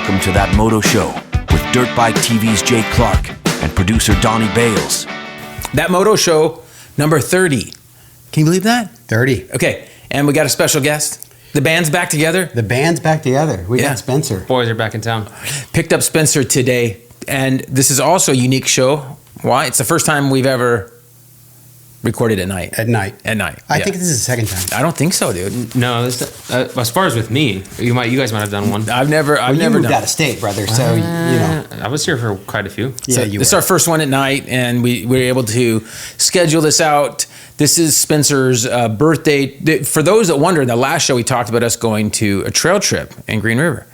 Welcome to That Moto Show with Dirt Bike TV's Jay Clark and producer Donnie Bales. That Moto Show, number 30. Can you believe that? 30. Okay, and we got a special guest. The band's back together. The band's back together. We got Spencer. Boys are back in town. Picked up Spencer today, and this is also a unique show. Why? It's the first time we've ever recorded at night. At night. I think this is the second time. I don't think so, dude. No, as far as with me, you guys might have done one. I've never you moved done out of state, brother. So you know. I was here for quite a few. Yeah, so this is our first one at night, and we were able to schedule this out. This is Spencer's birthday. For those that wonder, in the last show we talked about us going to a trail trip in Green River.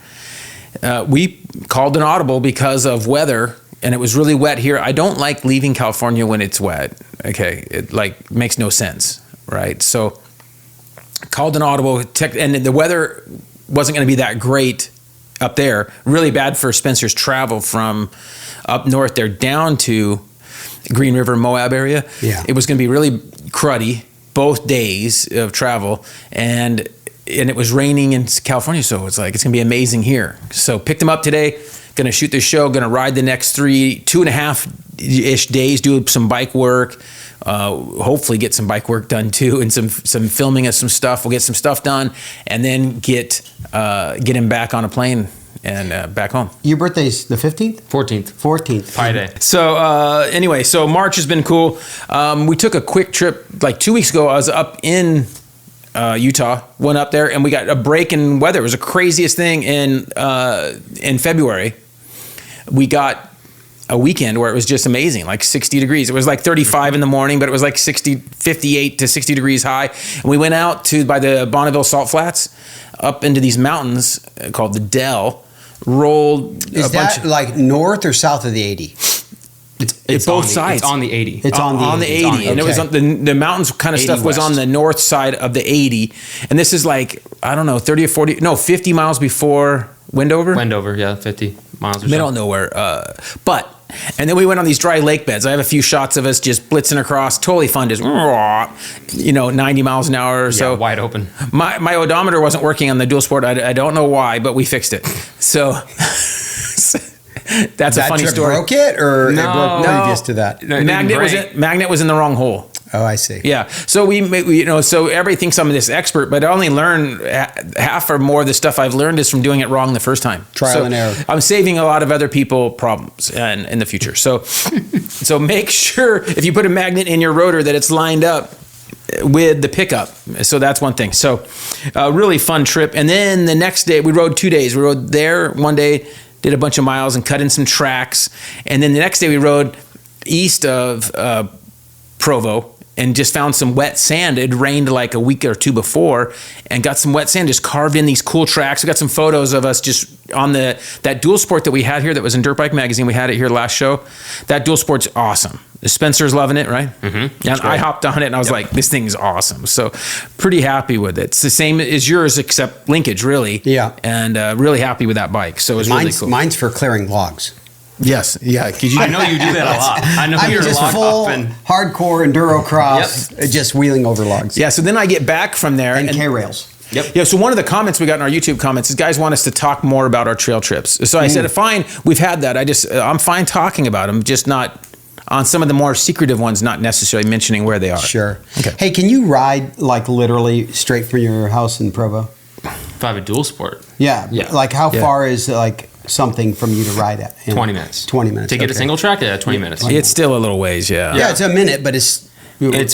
We called an audible because of weather, and it was really wet here. I don't like leaving California when it's wet. Okay, it makes no sense, right? So called an audible, and the weather wasn't going to be that great up there. Really bad for Spencer's travel from up north there down to Green River, Moab area. Yeah. It was going to be really cruddy both days of travel, and it was raining in California, so it's going to be amazing here. So picked him up today, going to shoot the show, going to ride the next 2.5-ish days, do some bike work, hopefully get some bike work done too, and some filming of some stuff. We'll get some stuff done, and then get him back on a plane and back home. Your birthday's the 15th? 14th. Pi Day. So anyway, so March has been cool. We took a quick trip 2 weeks ago. I was up in Utah, went up there, and we got a break in weather. It was the craziest thing in February. We got a weekend where it was just amazing, 60 degrees. It was 35 in the morning, but it was 58 to 60 degrees high. And we went out by the Bonneville Salt Flats up into these mountains called the Dell. Rolled. Is that north or south of the 80? It's both sides. It's on the 80. It's on the 80. And it was on the mountains kind of stuff was on the north side of the 80. And this is 30 or 40, no, 50 miles before Wendover. Wendover, yeah, 50 miles or so. Middle of nowhere. And then we went on these dry lake beds. I have a few shots of us just blitzing across. Totally fun. Just, 90 miles an hour or so. Yeah, wide open. My odometer wasn't working on the dual sport. I don't know why, but we fixed it. So that's a funny story. Broke it, or it broke previous to that? No, Magnet was in the wrong hole. Oh, I see. Yeah. So so everybody thinks I'm this expert, but I only learn half or more of the stuff I've learned is from doing it wrong the first time. Trial and error. I'm saving a lot of other people problems in the future. So, so make sure if you put a magnet in your rotor that it's lined up with the pickup. So that's one thing. So really fun trip. And then the next day we rode 2 days. We rode there one day, did a bunch of miles and cut in some tracks. And then the next day we rode east of Provo and just found some wet sand. It rained a week or two before, and got some wet sand, just carved in these cool tracks. We got some photos of us just on that dual sport that we had here that was in Dirt Bike Magazine. We had it here last show. That dual sport's awesome. Spencer's loving it, right? Mm-hmm. And I hopped on it and I was this thing's awesome. So pretty happy with it. It's the same as yours except linkage, really. Yeah. And really happy with that bike. So it's really cool. Mine's for clearing logs. Yes, yeah. I know you do that a lot. I know you're just locked full up and hardcore enduro cross, just wheeling over logs. Yeah, so then I get back from there. And K-rails. Yep. Yeah, so one of the comments we got in our YouTube comments is guys want us to talk more about our trail trips. So I said, fine, we've had that. I'm fine talking about them, just not on some of the more secretive ones, not necessarily mentioning where they are. Sure. Okay. Hey, can you ride literally straight from your house in Provo? if I have a dual sport. Yeah. How Yeah. far is something from you to ride at? 20 minutes. 20 minutes. To get a single track, 20 minutes. It's still a little ways, yeah. Yeah, it's a minute, but it's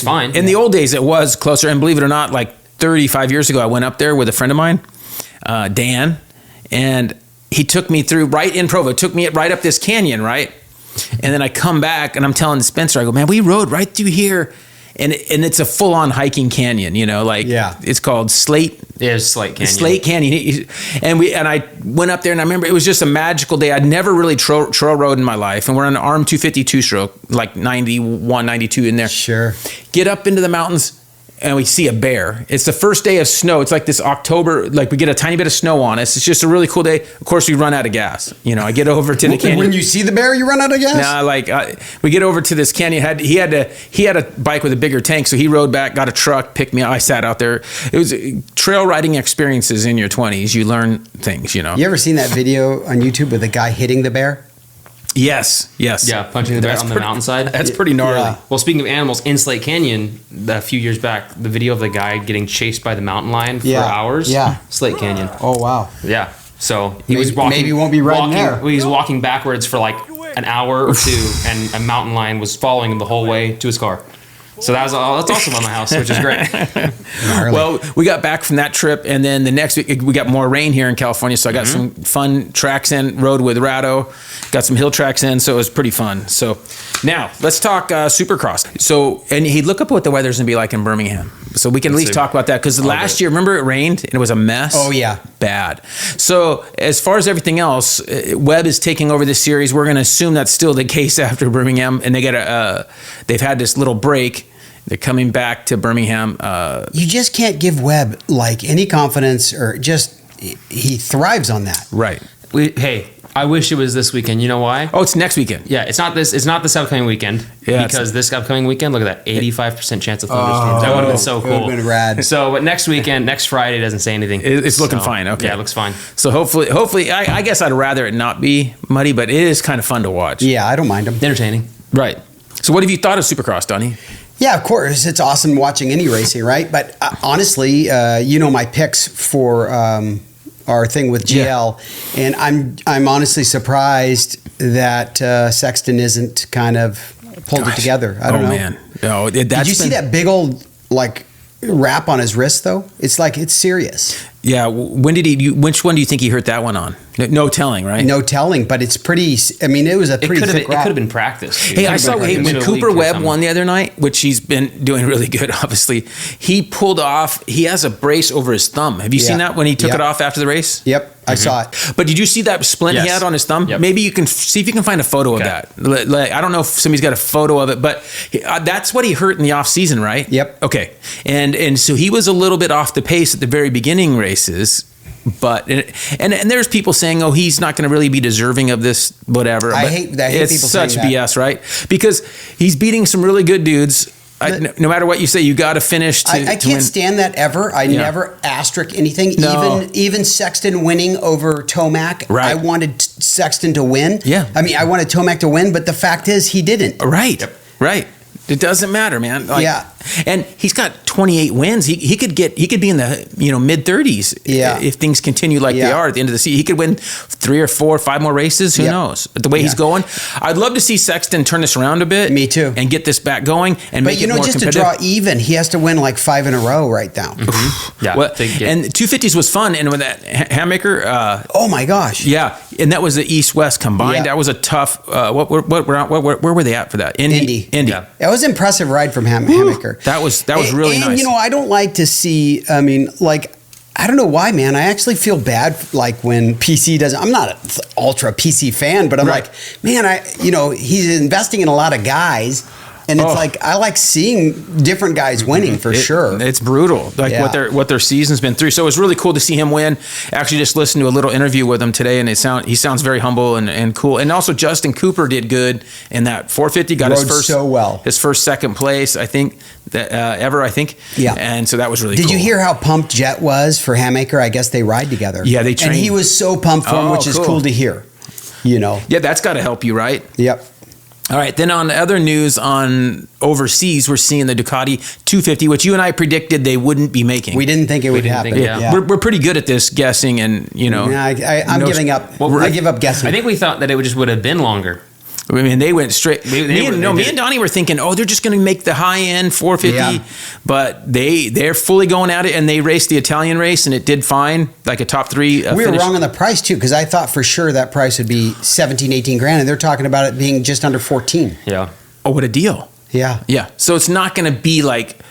fine. In the old days, it was closer. And believe it or not, 35 years ago, I went up there with a friend of mine, Dan, and he took me through right in Provo, took me right up this canyon, right? And then I come back and I'm telling Spencer, I go, man, we rode right through here. And it's a full-on hiking canyon, it's called Slate. Yeah, it's Slate Canyon. Slate Canyon. And I went up there, and I remember it was just a magical day. I'd never really trail rode in my life. And we're on an ARM 250 two-stroke, 91, 92 in there. Sure. Get up into the mountains, and we see a bear. It's the first day of snow. It's like this October, like we get a tiny bit of snow on us. It's just a really cool day. Of course, we run out of gas. I get over to the canyon. When you see the bear, you run out of gas? Nah, we get over to this canyon. He had a bike with a bigger tank, so he rode back, got a truck, picked me up. I sat out there. It was trail riding experiences in your 20s. You learn things, You ever seen that video on YouTube with a guy hitting the bear? Yes. Yeah, punching the bear on the mountainside. That's pretty gnarly. Yeah. Well, speaking of animals, in Slate Canyon, a few years back, the video of the guy getting chased by the mountain lion for hours. Yeah. Slate Canyon. Oh, wow. Yeah. So he was walking. Maybe he won't be riding there. He was walking backwards for like an hour or two, and a mountain lion was following him the whole way to his car. So that's also on my house, which is great. Well, we got back from that trip, and then the next week we got more rain here in California, so I got some fun tracks in, rode with Rado, got some hill tracks in, so it was pretty fun. So now let's talk Supercross. So, and he'd look up what the weather's gonna be like in Birmingham, so we can at least talk about that, because last year, remember, it rained and it was a mess. Oh, yeah. Bad. So as far as everything else, Webb is taking over this series. We're gonna assume that's still the case after Birmingham, and they've had this little break. They're coming back to Birmingham. You just can't give Webb like any confidence, or just he thrives on that. Right. Hey, I wish it was this weekend. You know why? Oh, it's next weekend. Yeah, it's not this upcoming weekend. Yeah, because this upcoming weekend, look at that, 85% chance of thunderstorms. That would have been so cool. It would have been rad. So, but next weekend, next Friday doesn't say anything. It's looking fine. Okay. Yeah, it looks fine. So hopefully, I guess I'd rather it not be muddy, but it is kind of fun to watch. Yeah, I don't mind him. Entertaining. Right. So what have you thought of Supercross, Donnie? Yeah, of course. It's awesome watching any racing, right? But honestly, my picks for our thing with GL, and I'm honestly surprised that Sexton isn't kind of pulled it together. I don't know. Man. No, Did you see that big old wrap on his wrist though? It's serious. Yeah. When did he? Which one do you think he hurt that one on? No telling, right? No telling, but it's pretty. I mean, it was a pretty thick It wrap. could have been practice. Hey, I saw when Cooper Webb won the other night, which he's been doing really good, obviously. He pulled off, he has a brace over his thumb. Have you seen that when he took it off after the race? Yep, I saw it. But did you see that splint he had on his thumb? Yep. Maybe you can see if you can find a photo of that. I don't know if somebody's got a photo of it, but that's what he hurt in the off season, right? Yep. Okay. And so he was a little bit off the pace at the very beginning races. But and there's people saying, oh, he's not going to really be deserving of this, whatever. I But hate it's people such saying that. BS, right? Because he's beating some really good dudes. No matter what you say, you got to finish. I can't win. stand that ever. I never asterisk anything. No. Even Sexton winning over Tomac. Right. I wanted Sexton to win. Yeah. I mean, I wanted Tomac to win, but the fact is, he didn't. Right. Right. It doesn't matter, man. And he's got 28 wins. He could be in the mid 30s. Yeah. If things continue like they are at the end of the season, he could win 3 or 4 or 5 more races. Who knows? But the way he's going, I'd love to see Sexton turn this around a bit. Me too. And get this back going and make it more just competitive. to draw even, he has to win like 5 in a row right now. Yeah. Well, and 250s was fun, and with that Hammaker, oh my gosh. yeah, and that was the East-West combined. Yeah. That was a tough. Where were they at for that? Indy. Yeah. That was an impressive ride from Hammaker. That was really and, nice. I don't like to see. I mean, I don't know why, man. I actually feel bad, when PC doesn't. I'm not an ultra PC fan, but I'm man, he's investing in a lot of guys. And it's I like seeing different guys winning for sure. It's brutal, what their season's been through. So it was really cool to see him win. Actually, just listened to a little interview with him today, and he sounds very humble and cool. And also, Justin Cooper did good in that 450. Got his first second place, I think, ever. I think. Yeah. And so that was really. Did cool. you hear how pumped Jet was for Hammaker? I guess they ride together. Yeah, they train. And he was so pumped for him, which is cool to hear. Yeah, that's got to help you, right? Yep. All right, then on other news on overseas, we're seeing the Ducati 250, which you and I predicted they wouldn't be making. We didn't think it would happen. We're pretty good at this guessing, and I'm giving up. I give up guessing. I think we thought that it would have been longer. I mean, they went straight. Me and Donnie were thinking, they're just going to make the high end 450, but they're fully going at it, and they raced the Italian race, and it did fine, like a top 3 we were finish. wrong on the price too, because I thought for sure that price would be 17, 18 grand, and they're talking about it being just under 14. Yeah. Oh, what a deal! Yeah. Yeah. So it's not going to be like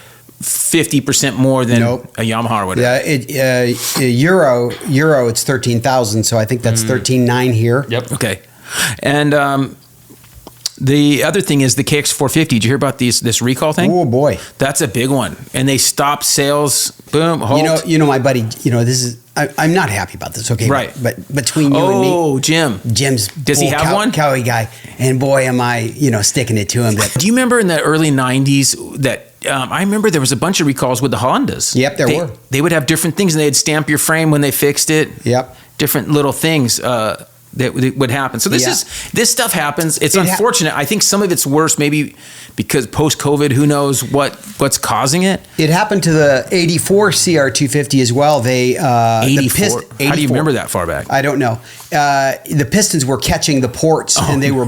50% more than a Yamaha or whatever. Yeah. Euro, it's 13,000, so I think that's 13.9 here. Yep. Okay. And The other thing is the KX450. Did you hear about this recall thing? Oh boy, that's a big one. And they stopped sales. Boom. Halt. You know, my buddy. You know, this is. I'm not happy about this. Okay, right. But between you and me, Jim's. Does he have one? Cowie guy, and boy, am I sticking it to him. That, do you remember in the early '90s that? I remember there was a bunch of recalls with the Hondas. Yep, there were. They would have different things, and they'd stamp your frame when they fixed it. Yep. Different little things that would happen. So this stuff happens. It's unfortunate. I think some of it's worse, maybe because post-COVID, who knows what's causing it. It happened to the '84 CR250 as well. They 84. How do you remember that far back? I don't know. The pistons were catching the ports, and they were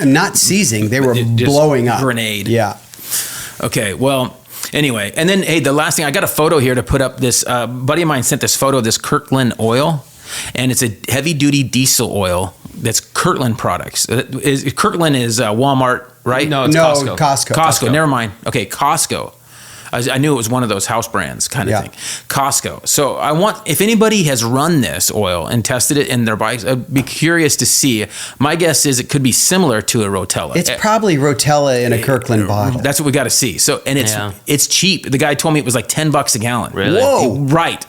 not seizing. They were blowing up. Grenade. Yeah. Okay, well, anyway. And then, hey, the last thing, I got a photo here to put up. This buddy of mine sent this photo of this Kirkland oil, and it's a heavy-duty diesel oil that's Kirkland products. Kirkland is Walmart, right? No, it's Costco. Costco. Never mind. Okay, Costco. I knew it was one of those house brands kind of thing. Costco. So I want, if anybody has run this oil and tested it in their bikes, I'd be curious to see. My guess is it could be similar to a Rotella. It's probably Rotella in a Kirkland bottle. That's what we got to see. So, and it's cheap. The guy told me it was like $10 a gallon. Really? Whoa. Right.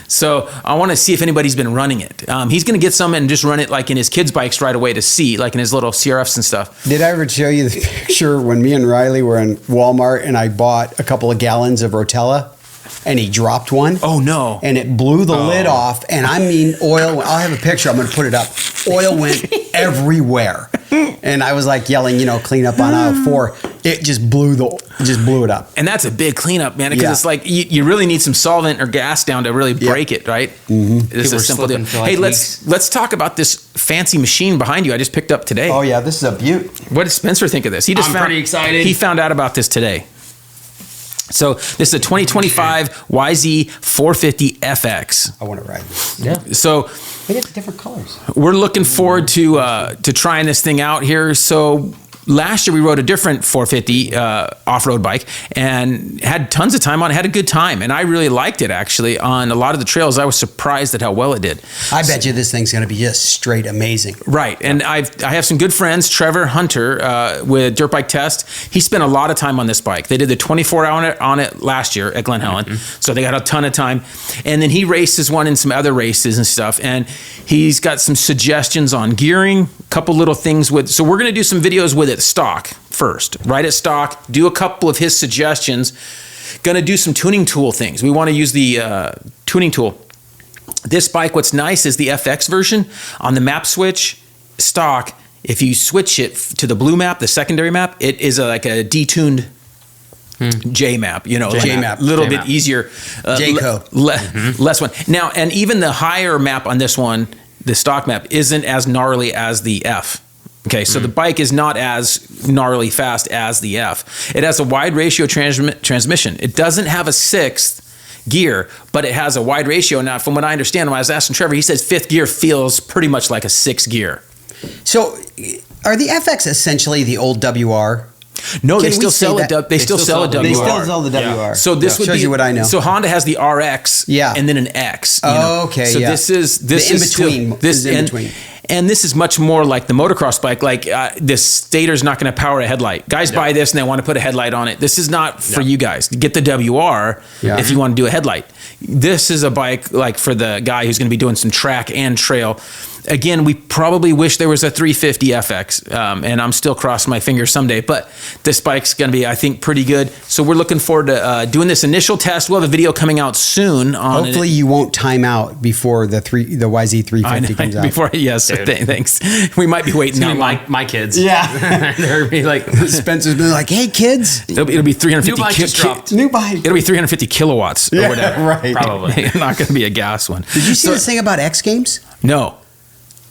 So I want to see if anybody's been running it. He's going to get some and just run it like in his kids' bikes right away to see, like in his little CRFs and stuff. Did I ever show you the picture when me and Riley were in Walmart and I bought a couple of gallons of Rotella and he dropped one? Oh no. And it blew the lid off, and I mean oil, I'll have a picture, I'm going to put it up. Oil went everywhere. And I was like yelling, clean up on aisle 4. It just blew it up. And that's a big cleanup, man, because it's like you really need some solvent or gas down to really break it, right? Mm-hmm. It's a simple deal. Hey, let's talk about this fancy machine behind you I just picked up today. Oh yeah, this is a beaut. What did Spencer think of this? I'm pretty excited. He found out about this today. So this is a 2025 YZ450 FX. I want to ride this. Yeah. So They get different colors. we're looking forward to trying this thing out here. So last year we rode a different 450 off-road bike and had tons of time on it, had a good time. And I really liked it actually on a lot of the trails. I was surprised at how well it did. I bet you this thing's going to be just straight amazing. Right. And I have some good friends, Trevor Hunter with Dirt Bike Test. He spent a lot of time on this bike. They did the 24 hour on it last year at Glen Helen. So they got a ton of time. And then he races one in some other races and stuff. And he's got some suggestions on gearing, a couple little things so we're going to do some videos with it stock first, right at stock, do a couple of his suggestions. Going to do some tuning tool things. We want to use the tuning tool. This bike, what's nice is the FX version on the map switch stock. If you switch it to the blue map, the secondary map, it is like a detuned J map, J map, a little bit easier. J code. Less one. Now, and even the higher map on this one, the stock map, isn't as gnarly as the F. Okay, so the bike is not as gnarly fast as the F. It has a wide ratio transmission. It doesn't have a sixth gear, but it has a wide ratio. Now, from what I understand, when I was asking Trevor, he says fifth gear feels pretty much like a sixth gear. So, are the FX essentially the old WR? No, they still sell it. They still sell a WR. They still sell the WR. Yeah. So this would shows be you what I know. So Honda has the RX, and then an X. Okay, so this is the in between. This in between. And this is much more like the motocross bike. Like this stator's not going to power a headlight. Guys buy this and they want to put a headlight on it. This is not for you guys. Get the WR if you want to do a headlight. This is a bike like for the guy who's going to be doing some track and trail. Again, we probably wish there was a 350 FX, and I'm still crossing my fingers someday, but this bike's going to be, I think, pretty good. So we're looking forward to doing this initial test. We'll have a video coming out soon. Hopefully you won't time out before the YZ350 comes out. Before, yes, thanks. We might be waiting. My kids. Yeah. They're be like, Spencer's been like, hey, kids. It'll be 350 new bike just dropped. New bike. It'll be 350 kilowatts or whatever. Right. Probably. Not going to be a gas one. Did you see this thing about X Games? No.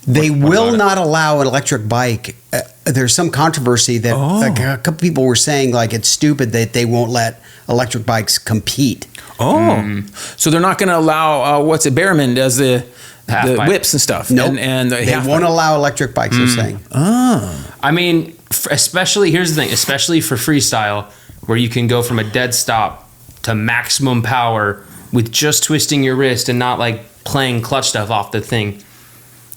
They will not allow an electric bike. There's some controversy that a couple people were saying like it's stupid that they won't let electric bikes compete. So they're not going to allow what's it? Behrman does the whips and stuff. Nope. And they won't allow electric bikes. They're saying. I mean, especially here's the thing, especially for freestyle, where you can go from a dead stop to maximum power with just twisting your wrist and not like playing clutch stuff off the thing.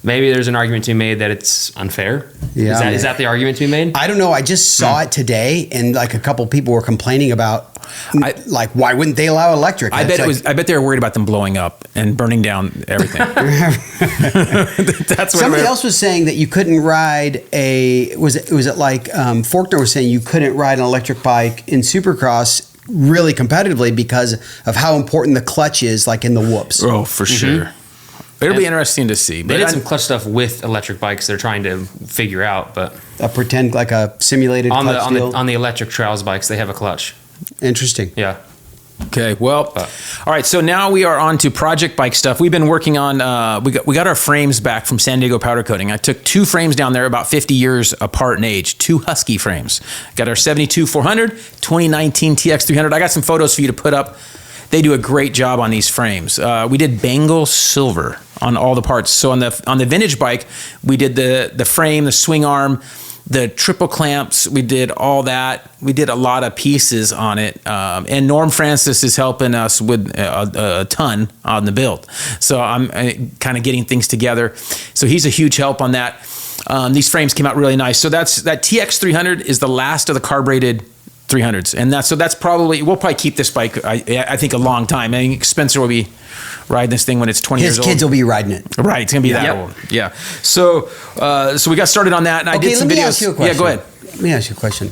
maybe there's an argument to be made that it's unfair. Yeah, Is that the argument to be made? I don't know. I just saw it today, and like a couple people were complaining about, like, why wouldn't they allow electric? I bet they were worried about them blowing up and burning down everything. That's what somebody else was saying that you couldn't ride was it like Faulkner was saying you couldn't ride an electric bike in Supercross really competitively because of how important the clutch is, like in the whoops. Oh, for sure. It'll be interesting to see. They did some clutch stuff with electric bikes they're trying to figure out, but Pretend like a simulated clutch deal. on the electric trials bikes, they have a clutch. Interesting. Yeah. Okay, well, all right. So now we are on to project bike stuff. We've been working on. We got our frames back from San Diego powder coating. I took 2 frames down there, about 50 years apart in age. 2 Husky frames. Got our 72 400, 2019 TX 300. I got some photos for you to put up. They do a great job on these frames. We did Bengal silver on all the parts. So on the vintage bike, we did the frame, the swing arm, the triple clamps. We did all that. We did a lot of pieces on it. And Norm Francis is helping us with a ton on the build. So I'm kind of getting things together. So he's a huge help on that. These frames came out really nice. So that TX 300 is the last of the carbureted 300s, and that's probably we'll probably keep this bike. I think a long time. I think Spencer will be riding this thing when it's 20 years old. His kids will be riding it. Right, it's gonna be that old. Yeah. So we got started on that, and I did some videos. Ask you a question. Yeah, go ahead. Let me ask you a question.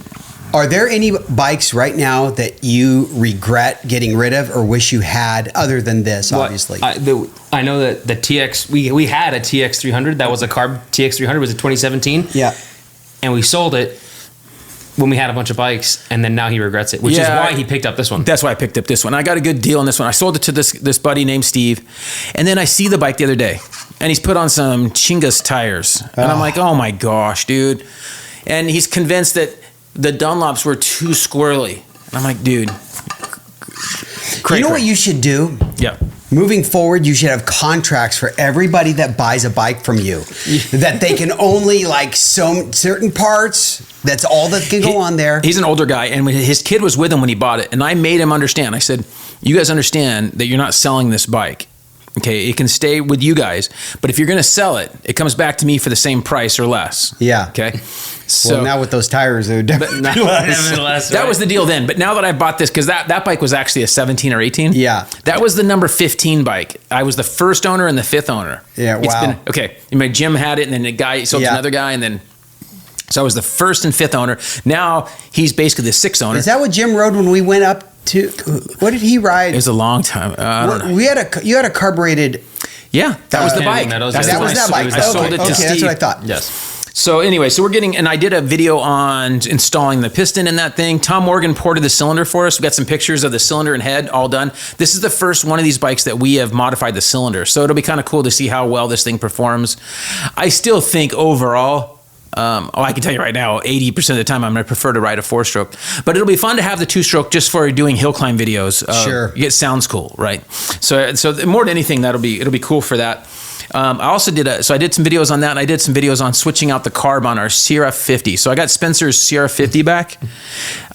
Are there any bikes right now that you regret getting rid of or wish you had, other than this? Obviously, I know that the TX we had a TX 300 that was a carb TX 300 was a 2017. Yeah, and we sold it when we had a bunch of bikes, and then now he regrets it, which is why he picked up this one. That's why I picked up this one. I got a good deal on this one. I sold it to this buddy named Steve, and then I see the bike the other day, and he's put on some Chingas tires, and I'm like, oh my gosh, dude. And he's convinced that the Dunlops were too squirrely. And I'm like, dude. You know what you should do? Yeah. Moving forward, you should have contracts for everybody that buys a bike from you, that they can only like some certain parts. That's all that can go on there. He's an older guy, and his kid was with him when he bought it, and I made him understand. I said, you guys understand that you're not selling this bike. Okay, it can stay with you guys, but if you're going to sell it, it comes back to me for the same price or less. Yeah. Okay. So well, now with those tires, they're definitely less. That was the deal then. But now that I bought this, because that bike was actually a 17 or 18. Yeah. That was the number 15 bike. I was the first owner and the 5th owner. Yeah. Wow. Okay. My Jim had it, and then the guy sold to another guy, and then. So I was the 1st and 5th owner. Now he's basically the 6th owner. Is that what Jim rode when we went up to? What did he ride? It was a long time. I don't know. You had a carbureted. Yeah, that was the bike. That was that bike. I sold it to Steve. That's what I thought. Yes. So anyway, and I did a video on installing the piston in that thing. Tom Morgan ported the cylinder for us. We got some pictures of the cylinder and head all done. This is the first one of these bikes that we have modified the cylinder. So it'll be kind of cool to see how well this thing performs. I still think overall, I can tell you right now, 80% of the time I'm going to prefer to ride a 4-stroke. But it'll be fun to have the 2-stroke just for doing hill climb videos. Sure. It sounds cool, right? So more than anything, it'll be cool for that. I also did some videos on that, and I did some videos on switching out the carb on our Sierra 50. So I got Spencer's Sierra 50 back.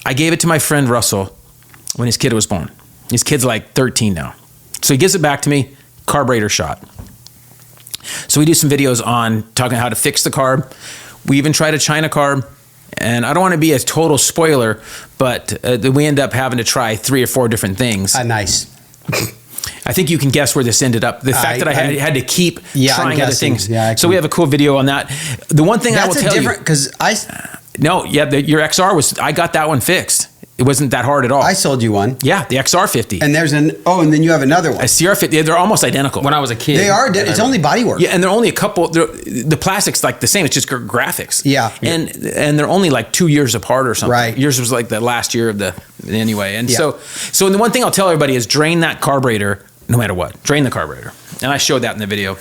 I gave it to my friend Russell when his kid was born. His kid's like 13 now. So he gives it back to me, carburetor shot. So we do some videos on talking how to fix the carb. We even tried a China carb, and I don't want to be a total spoiler, but we end up having to try 3 or 4 different things. Nice. I think you can guess where this ended up. The fact that I had to keep trying other things. Yeah, so we have a cool video on that. The one thing I will tell you. Because your XR was, I got that one fixed. It wasn't that hard at all. I sold you one. Yeah, the XR50. And and then you have another one. A CR50. They're almost identical. When I was a kid. They are. It's only bodywork. Yeah, and they're only a couple. The plastic's like the same. It's just graphics. Yeah. And they're only like 2 years apart or something. Right. Yours was like the last year of anyway. And so the one thing I'll tell everybody is drain that carburetor no matter what. Drain the carburetor. And I showed that in the video.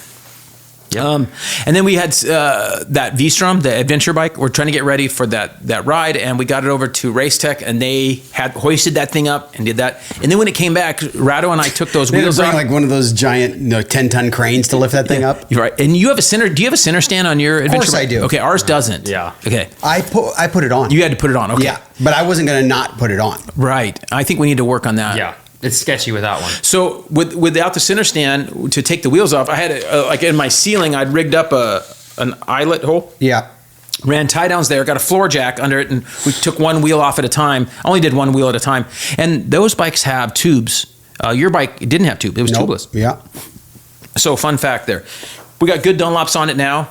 And then we had that V-Strom, the adventure bike. We're trying to get ready for that ride, and we got it over to Race Tech, and they had hoisted that thing up and did that. And then when it came back, Rado and I took those wheels off. Like one of those giant 10-ton cranes to lift that thing up. You're right. And you have a center. Do you have a center stand on your adventure bike? Of course I do. Okay, ours doesn't. Yeah. Okay. I put it on. You had to put it on. Okay. Yeah, but I wasn't going to not put it on. Right. I think we need to work on that. Yeah. It's sketchy with that one. So without the center stand to take the wheels off, I had like in my ceiling, I'd rigged up an eyelet hole. Yeah. Ran tie downs there, got a floor jack under it, and we took one wheel off at a time. I only did one wheel at a time. And those bikes have tubes. Your bike didn't have tube. It was tubeless. Yeah. So fun fact there. We got good Dunlops on it now.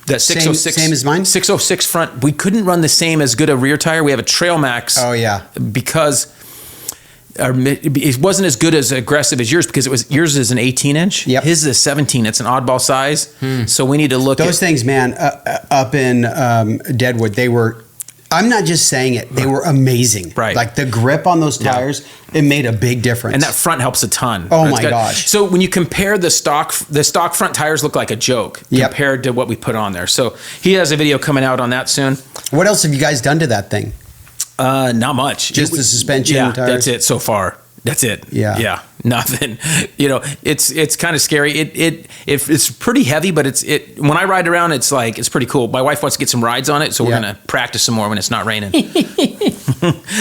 That 606. Same as mine? 606 front. We couldn't run the same as good a rear tire. We have a Trail Max. Oh, yeah. Because it wasn't as good as aggressive as yours because yours is an 18-inch. Yep. His is a 17. It's an oddball size. So we need to look Those things, man, up in Deadwood, they were, I'm not just saying it, they were amazing. Right. Like the grip on those tires, it made a big difference. And that front helps a ton. Oh my gosh. So when you compare the stock front tires look like a joke compared to what we put on there. So he has a video coming out on that soon. What else have you guys done to that thing? Not much. Just the suspension Yeah, tires? that's it so far. That's it. Yeah. Yeah. Nothing. It's kind of scary. It's pretty heavy, but when I ride around, it's pretty cool. My wife wants to get some rides on it, so we're gonna practice some more when it's not raining.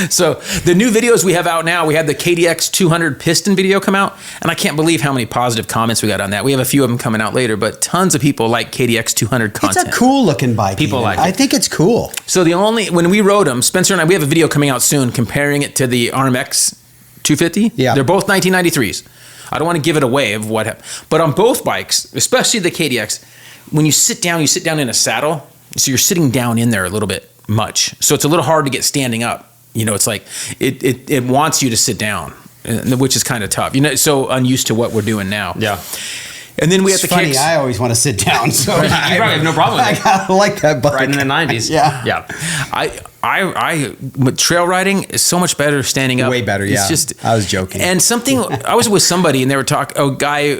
So the new videos we have out now, we had the KDX 200 piston video come out, and I can't believe how many positive comments we got on that. We have a few of them coming out later, but tons of people like KDX 200 content. It's a cool looking bike. People like it. I think it's cool. So when we rode them, Spencer and I, we have a video coming out soon comparing it to the RMX 250. Yeah. They're both 1993s. I don't want to give it away of what happened. But on both bikes, especially the KDX, when you sit down in a saddle, so you're sitting down in there a little bit much. So it's a little hard to get standing up. It's like it wants you to sit down, which is kind of tough. So unused to what we're doing now. Yeah. And then we have It's the funny, kicks. I always want to sit down. So You probably have no problem with it. I like that bike. Right in the 90s. Yeah. Yeah. I trail riding is so much better standing up. Way better, yeah. It's just, I was joking. And I was with somebody and they were talking. A guy,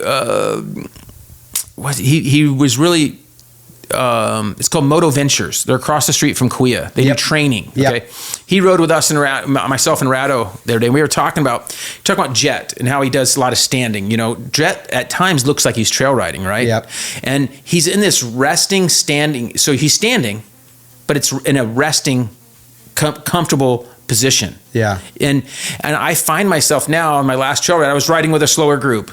he was really. It's called Moto Ventures. They're across the street from Kuya. They do training. Yep. Okay. He rode with us and myself and Rado the other day. We were talking about Jet and how he does a lot of standing. Jet at times looks like he's trail riding, right? Yep. And he's in this resting, standing. So he's standing, but it's in a resting, comfortable position. Yeah. And I find myself now on my last trail ride, I was riding with a slower group,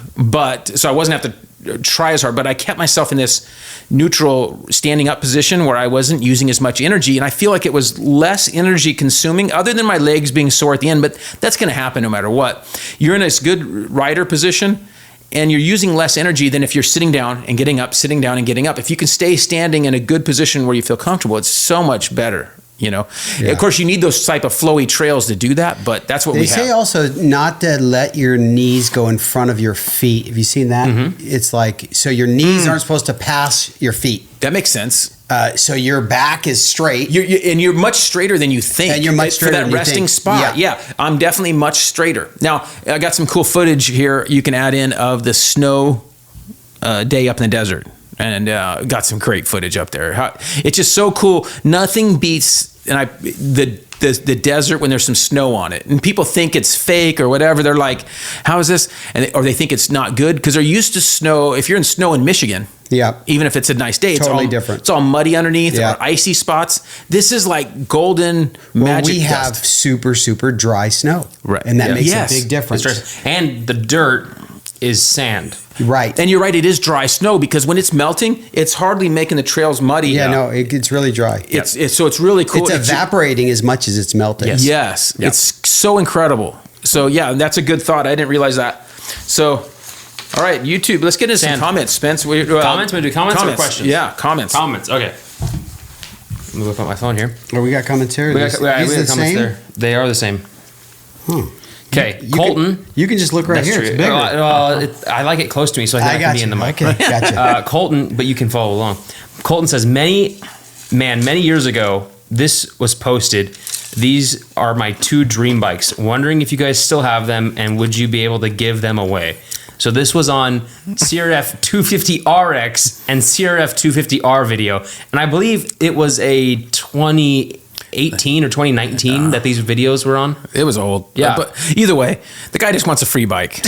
so I wasn't have to try as hard, but I kept myself in this neutral standing up position where I wasn't using as much energy. And I feel like it was less energy consuming other than my legs being sore at the end, but that's going to happen no matter what. You're in this good rider position and you're using less energy than if you're sitting down and getting up, sitting down and getting up. If you can stay standing in a good position where you feel comfortable, it's so much better. Of course, you need those type of flowy trails to do that, but that's what we have. They say also not to let your knees go in front of your feet. Have you seen that? Mm-hmm. It's like, so your knees aren't supposed to pass your feet. That makes sense. So your back is straight. You're much straighter than you think. And you're much straighter for that than you resting think. spot. Yeah, I'm definitely much straighter. Now, I got some cool footage here you can add in of the snow day up in the desert. And got some great footage up there. It's just so cool. Nothing beats the desert when there's some snow on it. And people think it's fake or whatever. They're like, how is this? Or they think it's not good because they're used to snow. If you're in snow in Michigan, even if it's a nice day, Totally it's all different. It's all muddy underneath Yeah. or icy spots. This is like golden magic we have dust. super, super dry snow. Right. And that Yeah. makes Yes. a big difference. And the dirt is sand. Right. And you're right, it is dry snow because when it's melting, it's hardly making the trails muddy. Yeah, no, it gets really dry. So it's really cool. It's evaporating as much as it's melting. Yes. Yep. It's so incredible. So yeah, that's a good thought. I didn't realize that. So, all right, YouTube, let's get into some comments, Spence. Comments? Maybe comments or questions? Yeah, comments. Comments, okay. Let me look at my phone here. Oh, we got comments here? We got These comments the same? there. They are the same. Okay, Colton. You can just look right That's here. true. It's bigger. I like it close to me, so I think I can be in the mic. Okay, gotcha. Colton, but you can follow along. Colton says, many years ago, this was posted. These are my two dream bikes. Wondering if you guys still have them, and would you be able to give them away? So this was on CRF 250RX and CRF 250R video, and I believe it was a 20. 2018 or 2019 that these videos were on? It was old. Yeah. But either way, the guy just wants a free bike.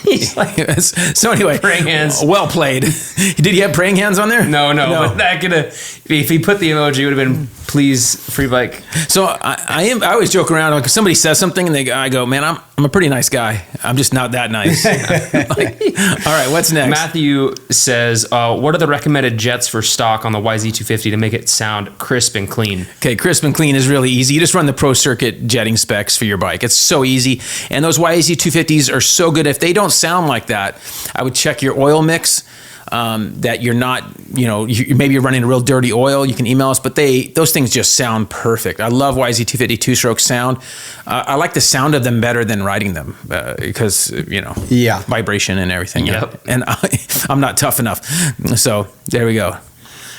He's like, So anyway, praying hands. Well played. Did he have praying hands on there? no. But that could have, if he put the emoji, it would have been, please, free bike. So I always joke around, like if somebody says something and I go, man, I'm a pretty nice guy. I'm just not that nice. Like, all right, what's next? Matthew says, what are the recommended jets for stock on the YZ250 to make it sound crisp and clean? Okay, crisp and clean is really easy. You just run the Pro Circuit jetting specs for your bike. It's so easy. And those YZ250s are so good. If they don't sound like that, I would check your oil mix. That you're not, maybe you're running a real dirty oil. You can email us, but those things just sound perfect. I love YZ250 two-stroke sound. I like the sound of them better than riding them because, vibration and everything. Yep. And I'm not tough enough. So there we go.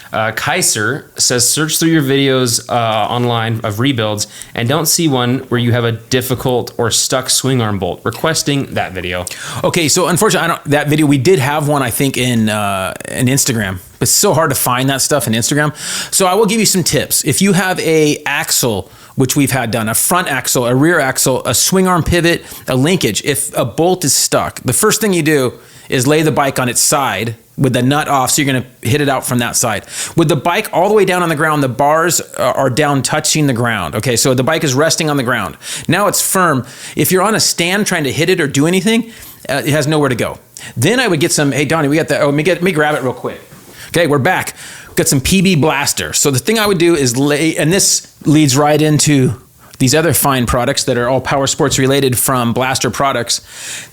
Kaiser says, search through your videos online of rebuilds and don't see one where you have a difficult or stuck swing arm bolt. Requesting that video. Okay, so unfortunately, that video, we did have one, I think, in Instagram. But it's so hard to find that stuff in Instagram. So I will give you some tips. If you have a axle, which we've had done, a front axle, a rear axle, a swing arm pivot, a linkage, if a bolt is stuck, the first thing you do is lay the bike on its side with the nut off, so you're going to hit it out from that side. With the bike all the way down on the ground, the bars are down touching the ground. Okay, so the bike is resting on the ground. Now it's firm. If you're on a stand trying to hit it or do anything, it has nowhere to go. Then I would get some, hey Donnie, we got that, let me grab it real quick. Okay, we're back. Got some PB Blaster. So the thing I would do is and this leads right into these other fine products that are all power sports related from Blaster Products.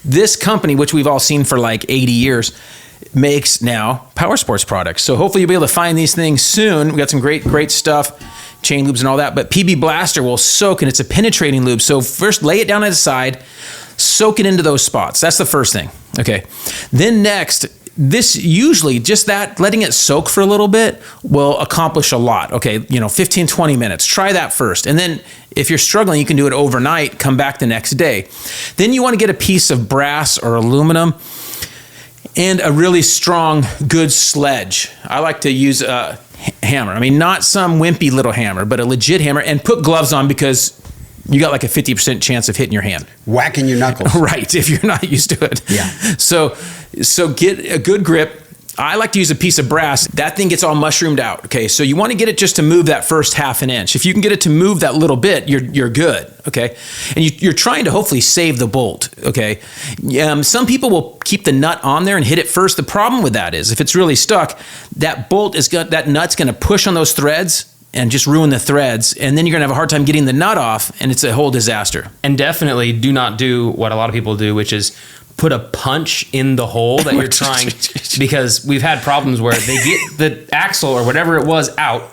This company, which we've all seen for like 80 years, makes now power sports products. So hopefully you'll be able to find these things soon. We got some great stuff, chain lubes and all that, but PB Blaster will soak, and it's a penetrating lube. So first lay it down at the side, soak it into those spots. That's the first thing. Okay. Then next, this usually just that letting it soak for a little bit will accomplish a lot. Okay. 15, 20 minutes. Try that first. And then if you're struggling, you can do it overnight, come back the next day. Then you want to get a piece of brass or aluminum and a really strong, good sledge. I like to use a hammer. I mean, not some wimpy little hammer, but a legit hammer, and put gloves on because you got like a 50% chance of hitting your hand. Whacking your knuckles. Right, if you're not used to it. Yeah. So get a good grip. I like to use a piece of brass. That thing gets all mushroomed out. Okay, so you want to get it just to move that first half an inch. If you can get it to move that little bit, you're good. Okay, and you're trying to hopefully save the bolt. Okay, some people will keep the nut on there and hit it first. The problem with that is if it's really stuck, that nut's going to push on those threads and just ruin the threads, and then you're gonna have a hard time getting the nut off, and it's a whole disaster. And definitely do not do what a lot of people do, which is put a punch in the hole that you're trying, because we've had problems where they get the axle or whatever it was out,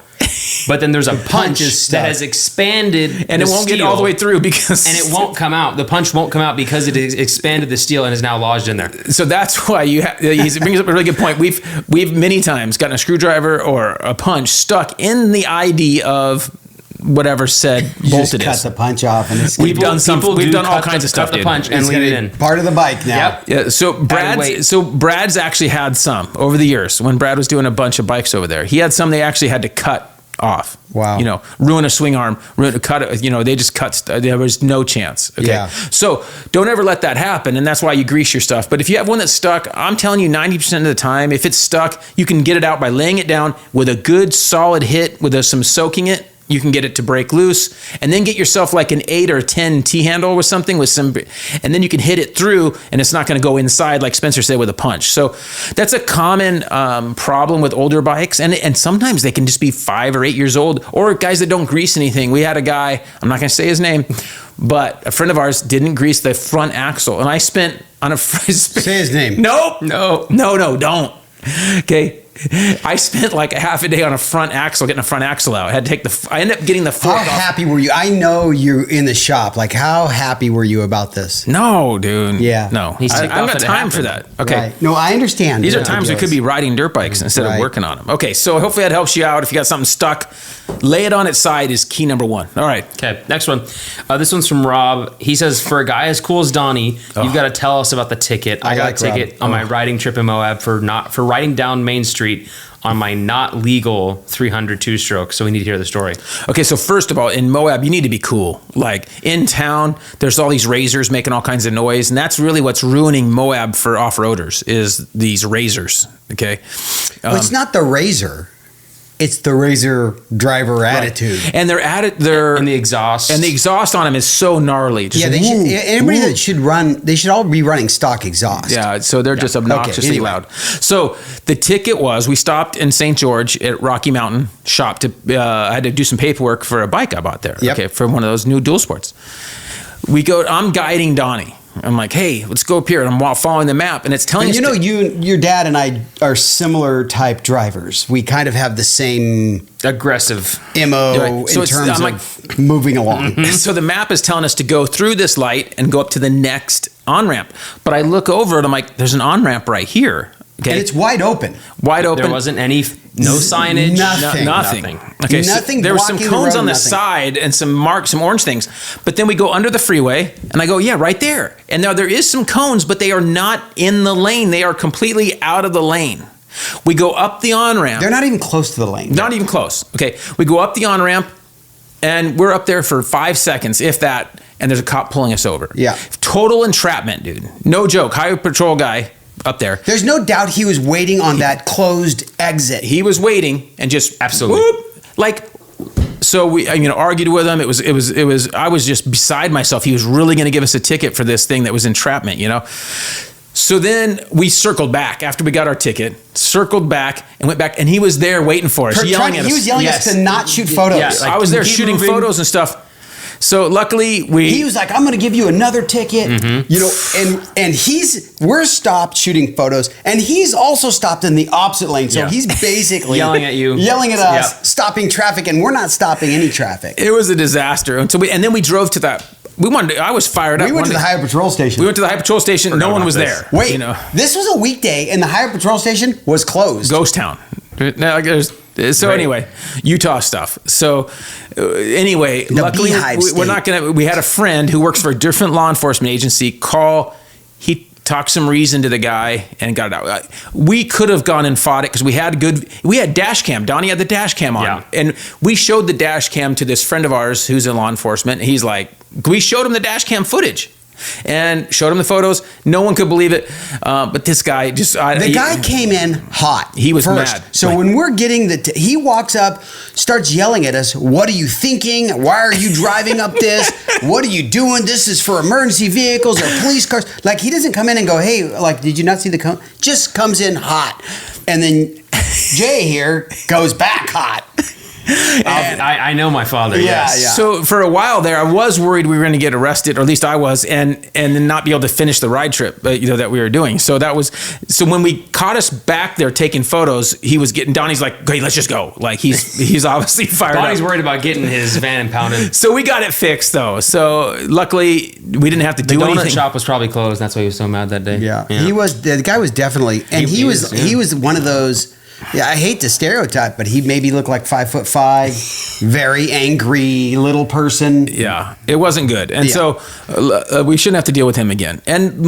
but then there's a punch that has expanded and it won't get all the way through because and it won't come out. The punch won't come out because it expanded the steel and is now lodged in there. So that's why he brings up a really good point. We've many times gotten a screwdriver or a punch stuck in the ID of whatever said bolt it is. Cut the punch off, and we've done all kinds of stuff. Cut the punch and leave it in. Part of the bike now. Yep. Yeah. So Brad's actually had some over the years when Brad was doing a bunch of bikes over there. He had some they actually had to cut off. Wow. Ruin a swing arm, cut it. They just cut. There was no chance. Okay. Yeah. So don't ever let that happen, and that's why you grease your stuff. But if you have one that's stuck, I'm telling you, 90% of the time, if it's stuck, you can get it out by laying it down with a good solid hit with some soaking it. You can get it to break loose, and then get yourself like an 8 or 10 T-handle with something and then you can hit it through, and it's not going to go inside like Spencer said with a punch. So that's a common problem with older bikes, and sometimes they can just be 5 or 8 years old, or guys that don't grease anything. We had a guy, I'm not going to say his name, but a friend of ours didn't grease the front axle, and I spent on a say his name. No, don't. Okay. I spent like a half a day on a front axle, getting a front axle out. I ended up getting the fork off. How happy were you? I know you're in the shop. Like, how happy were you about this? No, dude. Yeah. No. I haven't got time for that. Okay. Right. No, I understand. These are times we could be riding dirt bikes instead of working on them. Okay, so hopefully that helps you out. If you got something stuck, lay it on its side is key number 1. All right. Okay, next one. This one's from Rob. He says, for a guy as cool as Donnie, you've got to tell us about the ticket. I got a ticket on my riding trip in Moab for riding down Main Street street on my not legal 300 two-stroke. So we need to hear the story. Okay, so first of all, in Moab, you need to be cool. Like in town, there's all these razors making all kinds of noise, and that's really what's ruining Moab for off-roaders is these razors. Okay, Well, it's not the razor. It's the razor driver attitude. and they're And the exhaust. and the exhaust on them is so gnarly. Just Yeah, anybody that should run, they should all be running stock exhaust. Yeah, so they're just obnoxiously anyway. loud. So the ticket was, we stopped in St. George at Rocky Mountain Shop to, I had to do some paperwork for a bike I bought there. Yep. Okay, for one of those new dual sports. I'm guiding Donnie. I'm like, hey, let's go up here. And I'm following the map, and it's telling And us. your dad and I are similar type drivers. We kind of have the same aggressive. MO Right. So in it's- terms I'm of moving along. So the map is telling us to go through this light and go up to the next on-ramp. But I look over and I'm like, there's an on-ramp right here. Okay. And it's wide open. Wide open. There wasn't no signage. Nothing. Nothing. Okay, Nothing there were some blocking the cones road, on the nothing. side and some orange things. But then we go under the freeway, and I go, yeah, right there. And now there is some cones, but they are not in the lane. They are completely out of the lane. We go up the on-ramp. They're not even close to the lane. Not even close. Okay, we go up the on-ramp, and we're up there for 5 seconds, if that, and there's a cop pulling us over. Yeah. Total entrapment, dude. No joke. Highway patrol guy up there. There's no doubt he was waiting on that closed exit. He was waiting and just Absolutely. whoop, like. So we, argued with him. It was. I was just beside myself. He was really going to give us a ticket for this thing that was entrapment, So then we circled back after we got our ticket. Circled back and went back, and he was there waiting for us, yelling at us. He was yelling at us to not shoot photos. Yeah, I was there keep shooting moving. photos and stuff. So luckily He was like, "I'm going to give you another ticket," Mm-hmm. and we're stopped shooting photos, and he's also stopped in the opposite lane. So Yeah. he's basically Yelling at you. yelling at us, Yeah. stopping traffic, and we're not stopping any traffic. It was a disaster. And then we drove to that. I was fired up. We went to the Highway Patrol station. We went to the Highway Patrol station. No one about was this. there. Wait, this was a weekday, and the Highway Patrol station was closed. Ghost town. Anyway, Utah stuff. So anyway, luckily Beehive we're State. not gonna. We had a friend who works for a different law enforcement agency call. He talked some reason to the guy and got it out. We could have gone and fought it because we had dash cam. Donnie had the dash cam on, Yeah. and we showed the dash cam to this friend of ours who's in law enforcement. He's like, we showed him the dash cam footage. And showed him the photos. No one could believe it, but this guy just The guy came in hot. He was first. mad. So when we're getting he walks up, starts yelling at us. What are you thinking? Why are you driving up this? What are you doing? This is for emergency vehicles or police cars. Like he doesn't come in and go, hey, like, did you not see the cone? Just comes in hot. And then Jay here goes back hot. I know my father. Yeah, yes. yeah. So for a while there, I was worried we were going to get arrested, or at least I was, and then not be able to finish the ride trip, that we were doing. So when we caught us back there taking photos, Donnie's like, "Hey, let's just go." Like he's obviously fired Donnie's up. worried about getting his van impounded. So we got it fixed though. So luckily we didn't have to The do donut anything. shop was probably closed. That's why he was so mad that day. Yeah. The guy was definitely, and He he was one of those. Yeah, I hate to stereotype, but he maybe looked like 5'5", very angry little person. Yeah, it wasn't good, and Yeah. so we shouldn't have to deal with him again. And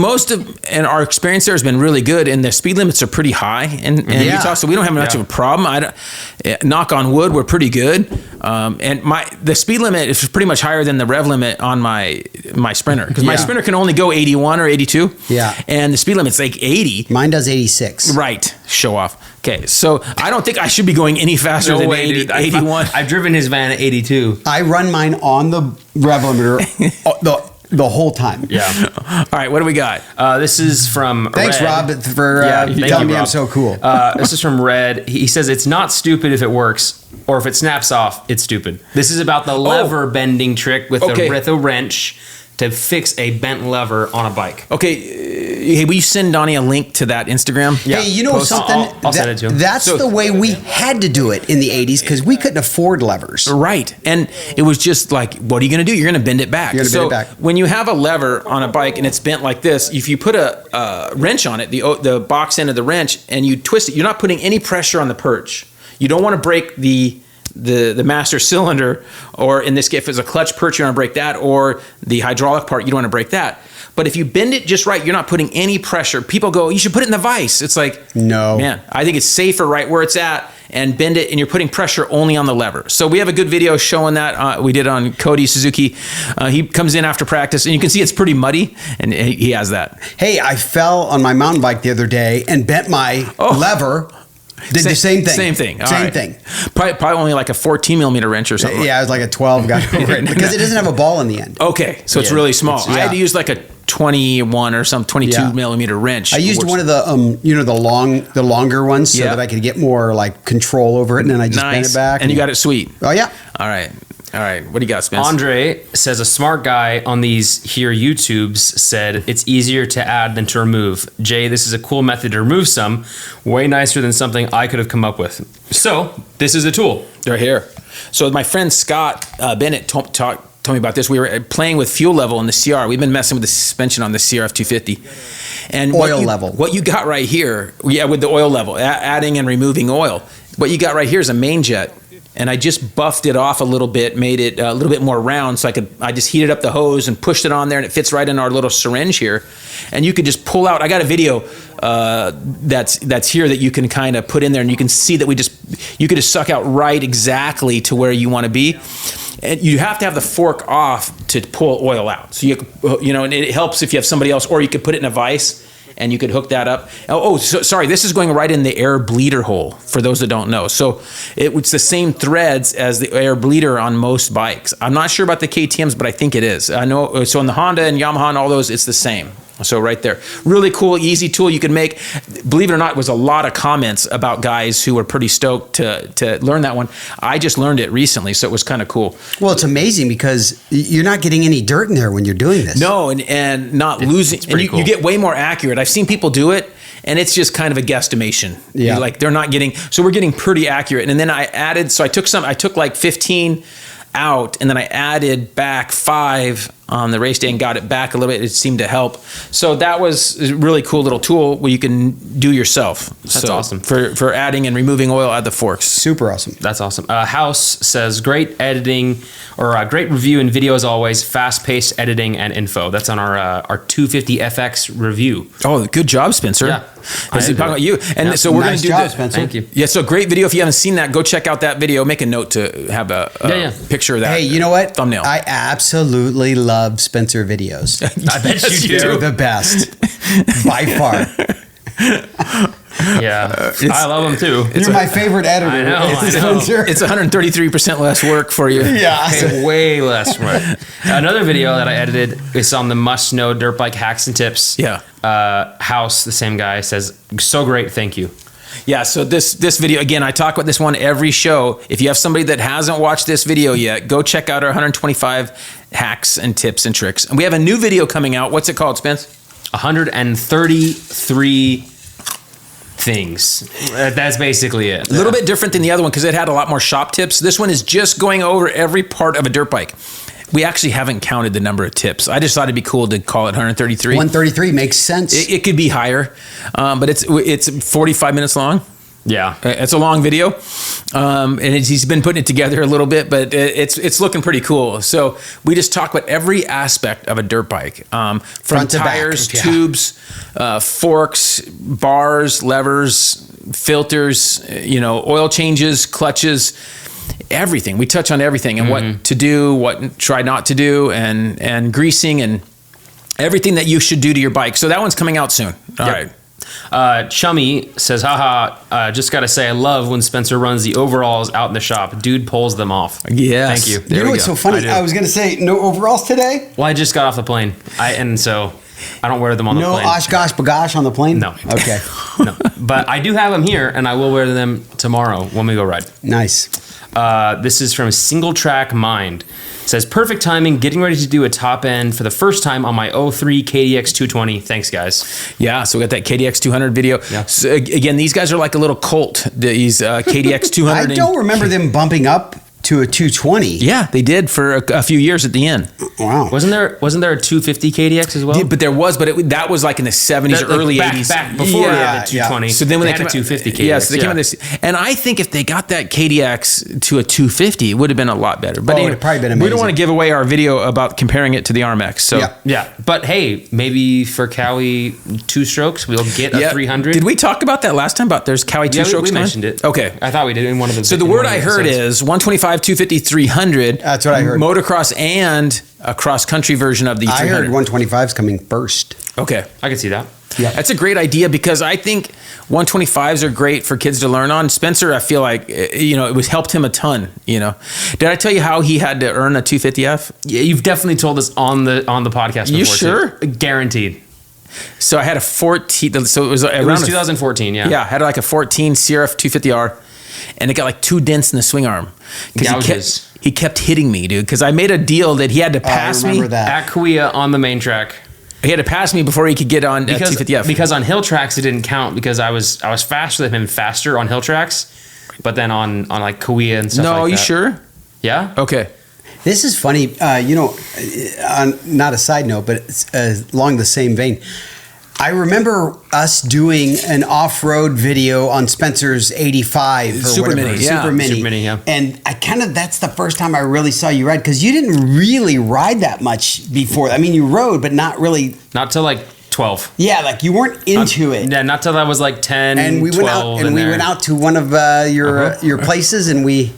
our experience there has been really good, and the speed limits are pretty high in Yeah. Utah, so we don't have much of a problem. Knock on wood, we're pretty good. And the speed limit is pretty much higher than the rev limit on my Sprinter, because my Yeah. Sprinter can only go 81 or 82. Yeah. and the speed limit's like 80. Mine does 86. Right, show off. Okay, so I don't think I should be going any faster No than way, 80, dude. 81. I've driven his van at 82. I run mine on the rev limiter the whole time. Yeah. All right, what do we got? This is from Thanks, Red. Rob, for thank telling you, me I'm Rob. so cool. This is from Red. He says it's not stupid if it works, or if it snaps off, it's stupid. This is about the lever bending trick with a wrench to fix a bent lever on a bike. Okay, hey, will you send Donnie a link to that Instagram? Hey, you know Post- something? I'll send it to him. That's the way we had to do it in the 80s because we couldn't afford levers. Right, and it was just like, what are you going to do? You're going to bend it back. You're gonna bend it back. When you have a lever on a bike and it's bent like this, if you put a wrench on it, the box end of the wrench, and you twist it, you're not putting any pressure on the perch. You don't want to break the the master cylinder, or in this case, if it's a clutch perch, you want to break that, or the hydraulic part, you don't want to break that. But if you bend it just right, you're not putting any pressure. People go, you should put it in the vise. It's like, no, man, I think it's safer right where it's at, and bend it, and you're putting pressure only on the lever. So we have a good video showing that. We did on Cody Suzuki. He comes in after practice, and you can see it's pretty muddy, and he has that. Hey, I fell on my mountain bike the other day and bent my lever. Did the same thing. Same thing. Same thing. Probably only like a 14 millimeter wrench or something. Yeah, it was like a 12 got over it because it doesn't have a ball in the end. Okay, so it's really small. I had to use like a 21 or some 22 millimeter wrench. I used one of the the longer ones so that I could get more like control over it, and then I just bent it back. And you got it sweet. Oh yeah. All right. What do you got, Spence? Andre says a smart guy on these here YouTubes said it's easier to add than to remove. Jay, this is a cool method to remove some, way nicer than something I could have come up with. So this is a tool. They're here. So my friend Scott Bennett told me about this. We were playing with fuel level in the CR. We've been messing with the suspension on the CRF 250. And oil level. What you got right here, with the oil level, adding and removing oil. What you got right here is a main jet. And I just buffed it off a little bit, made it a little bit more round, so I just heated up the hose and pushed it on there, and it fits right in our little syringe here. And you could just pull out. I got a video that's here that you can kind of put in there, and you can see that you could just suck out right exactly to where you want to be. And you have to have the fork off to pull oil out. So and it helps if you have somebody else, or you could put it in a vise. And you could hook that up. Sorry, this is going right in the air bleeder hole, for those that don't know. So it's the same threads as the air bleeder on most bikes. I'm not sure about the KTMs, but I think it is. I know. So in the Honda and Yamaha and all those, it's the same. So right there. Really cool, easy tool you can make. Believe it or not, was a lot of comments about guys who were pretty stoked to learn that one. I just learned it recently, so it was kind of cool. Well, it's amazing because you're not getting any dirt in there when you're doing this. No, and not losing. And you get way more accurate. I've seen people do it, and it's just kind of a guesstimation. Yeah. Like they're not getting, so we're getting pretty accurate. And then I added, so I took like 15 out, and then I added back 5 on the race day and got it back a little bit. It seemed to help. So that was a really cool little tool where you can do yourself. That's awesome. For adding and removing oil at the forks. Super awesome. That's awesome. House says great editing, or great review and video as always. Fast-paced editing and info. That's on our 250FX review. Oh, good job, Spencer. Yeah. This is talking about you. And so we're going to do this. Spencer. Thank you. Yeah, so great video. If you haven't seen that, go check out that video. Make a note to have a picture of that. Hey, you know what? Thumbnail. I absolutely love Spencer videos. I bet you do. They're the best. By far. Yeah. I love them too. You're my favorite editor. I know. Spencer. It's 133% less work for you. Yeah. Okay, way less work. Another video that I edited is on the must-know dirt bike hacks and tips. Yeah. House, the same guy, says, so great, thank you. Yeah, so this video, again, I talk about this one every show. If you have somebody that hasn't watched this video yet, go check out our 125 hacks and tips and tricks. And we have a new video coming out. What's it called, Spence? 133 things. That's basically it. A little bit different than the other one because it had a lot more shop tips. This one is just going over every part of a dirt bike. We actually haven't counted the number of tips. I just thought it'd be cool to call it 133. 133 makes sense. It could be higher, but it's 45 minutes long. Yeah. It's a long video, and he's been putting it together a little bit, but it's looking pretty cool. So we just talk about every aspect of a dirt bike, from Front to tires, back, tubes, forks, bars, levers, filters, oil changes, clutches, everything. We touch on everything and what to do, what try not to do, and greasing and everything that you should do to your bike. So that one's coming out soon. All right. Chummy says, haha, just got to say, I love when Spencer runs the overalls out in the shop. Dude pulls them off. Yes. Thank you. You know what's so funny? I was going to say, no overalls today? Well, I just got off the plane. And so I don't wear them on the plane. No Oshkosh Bagosh on the plane? No. Okay. No. But I do have them here, and I will wear them tomorrow when we go ride. Nice. This is from Single Track Mind. It says, perfect timing, getting ready to do a top end for the first time on my 03 KDX 220. Thanks, guys. Yeah, so we got that KDX 200 video. Yeah. So again, these guys are like a little cult, these KDX 200. I don't remember them bumping up to a 220. Yeah, they did for a few years at the end. Wow. Wasn't there a 250 KDX as well? Yeah, but there was, that was like in the 70s or early 80s. Back before Yeah. the 220. So then when they had a came 250 KDX. Yeah, so they came out this, and I think if they got that KDX to a 250, it would have been a lot better. But it would have probably been amazing. We don't want to give away our video about comparing it to the RMX. So Yeah, but hey, maybe for Cowie 2-strokes, we'll get a 300. Did we talk about that last time? About there's Cowie 2-strokes? We mentioned it. Okay. I thought we did in one of the. So the word I heard is 125, 250, 300. That's what I heard. Motocross and a cross-country version of the 300. I heard 125's coming first. Okay. I could see that. Yeah. That's a great idea because I think 125s are great for kids to learn on. Spencer, I feel like, it was helped him a ton, Did I tell you how he had to earn a 250F? Yeah, you've definitely told us on the podcast before. You sure? Too. Guaranteed. So I had a 14, so it was around. It was 2014, yeah. Yeah, I had like a 14 CRF 250R, and it got like 2 dents in the swing arm. Gouges. He kept hitting me, dude, because I made a deal that he had to pass I remember me. that. At Kuya on the main track. He had to pass me before he could get on 250F. Because on hill tracks it didn't count because I was faster than him, faster on hill tracks, but then on like Kuya and stuff like that. No, you sure? Yeah. Okay. This is funny, not a side note, but it's, along the same vein. I remember us doing an off-road video on Spencer's 85 or Super whatever. Mini, yeah. Super Mini. Super Mini, yeah. And that's the first time I really saw you ride because you didn't really ride that much before. I mean, you rode, but not really. Not till like 12. Yeah, like you weren't into it. Yeah, not till I was like 10, And we 12 went out to one of your places and we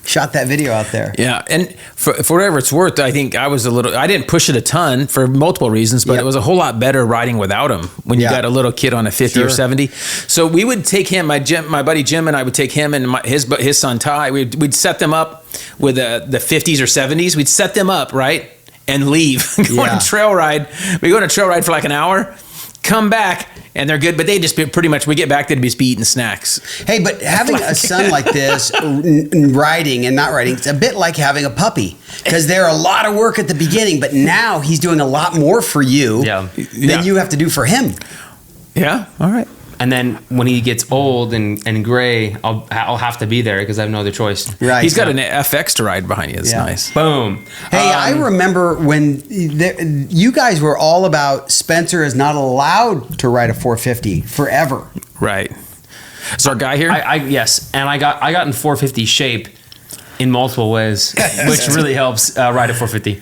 shot that video out there. Yeah, and for whatever it's worth, I think I didn't push it a ton for multiple reasons, but Yep. it was a whole lot better riding without him when you Yeah. got a little kid on a 50 or Sure. 70. So we would take him, my buddy Jim and I would take him and his son Ty, we'd set them up with the 50s or 70s. We'd set them up, right? And leave. Go on Yeah. a trail ride. We go on a trail ride for like an hour, come back, and they're good, but they just pretty much, we get back, they'd just be eating snacks. Hey, but having a son like this, riding and not riding, it's a bit like having a puppy because they're a lot of work at the beginning, but now he's doing a lot more for you Yeah. Yeah. than you have to do for him. Yeah, all right. And then when he gets old and gray, I'll have to be there because I have no other choice. Right. He's got an FX to ride behind you. It's Yeah. nice. Boom. Hey, I remember when you guys were all about Spencer is not allowed to ride a 450 forever. Right. Is our guy here? Yes, and I got in 450 shape in multiple ways, which really helps ride a 450.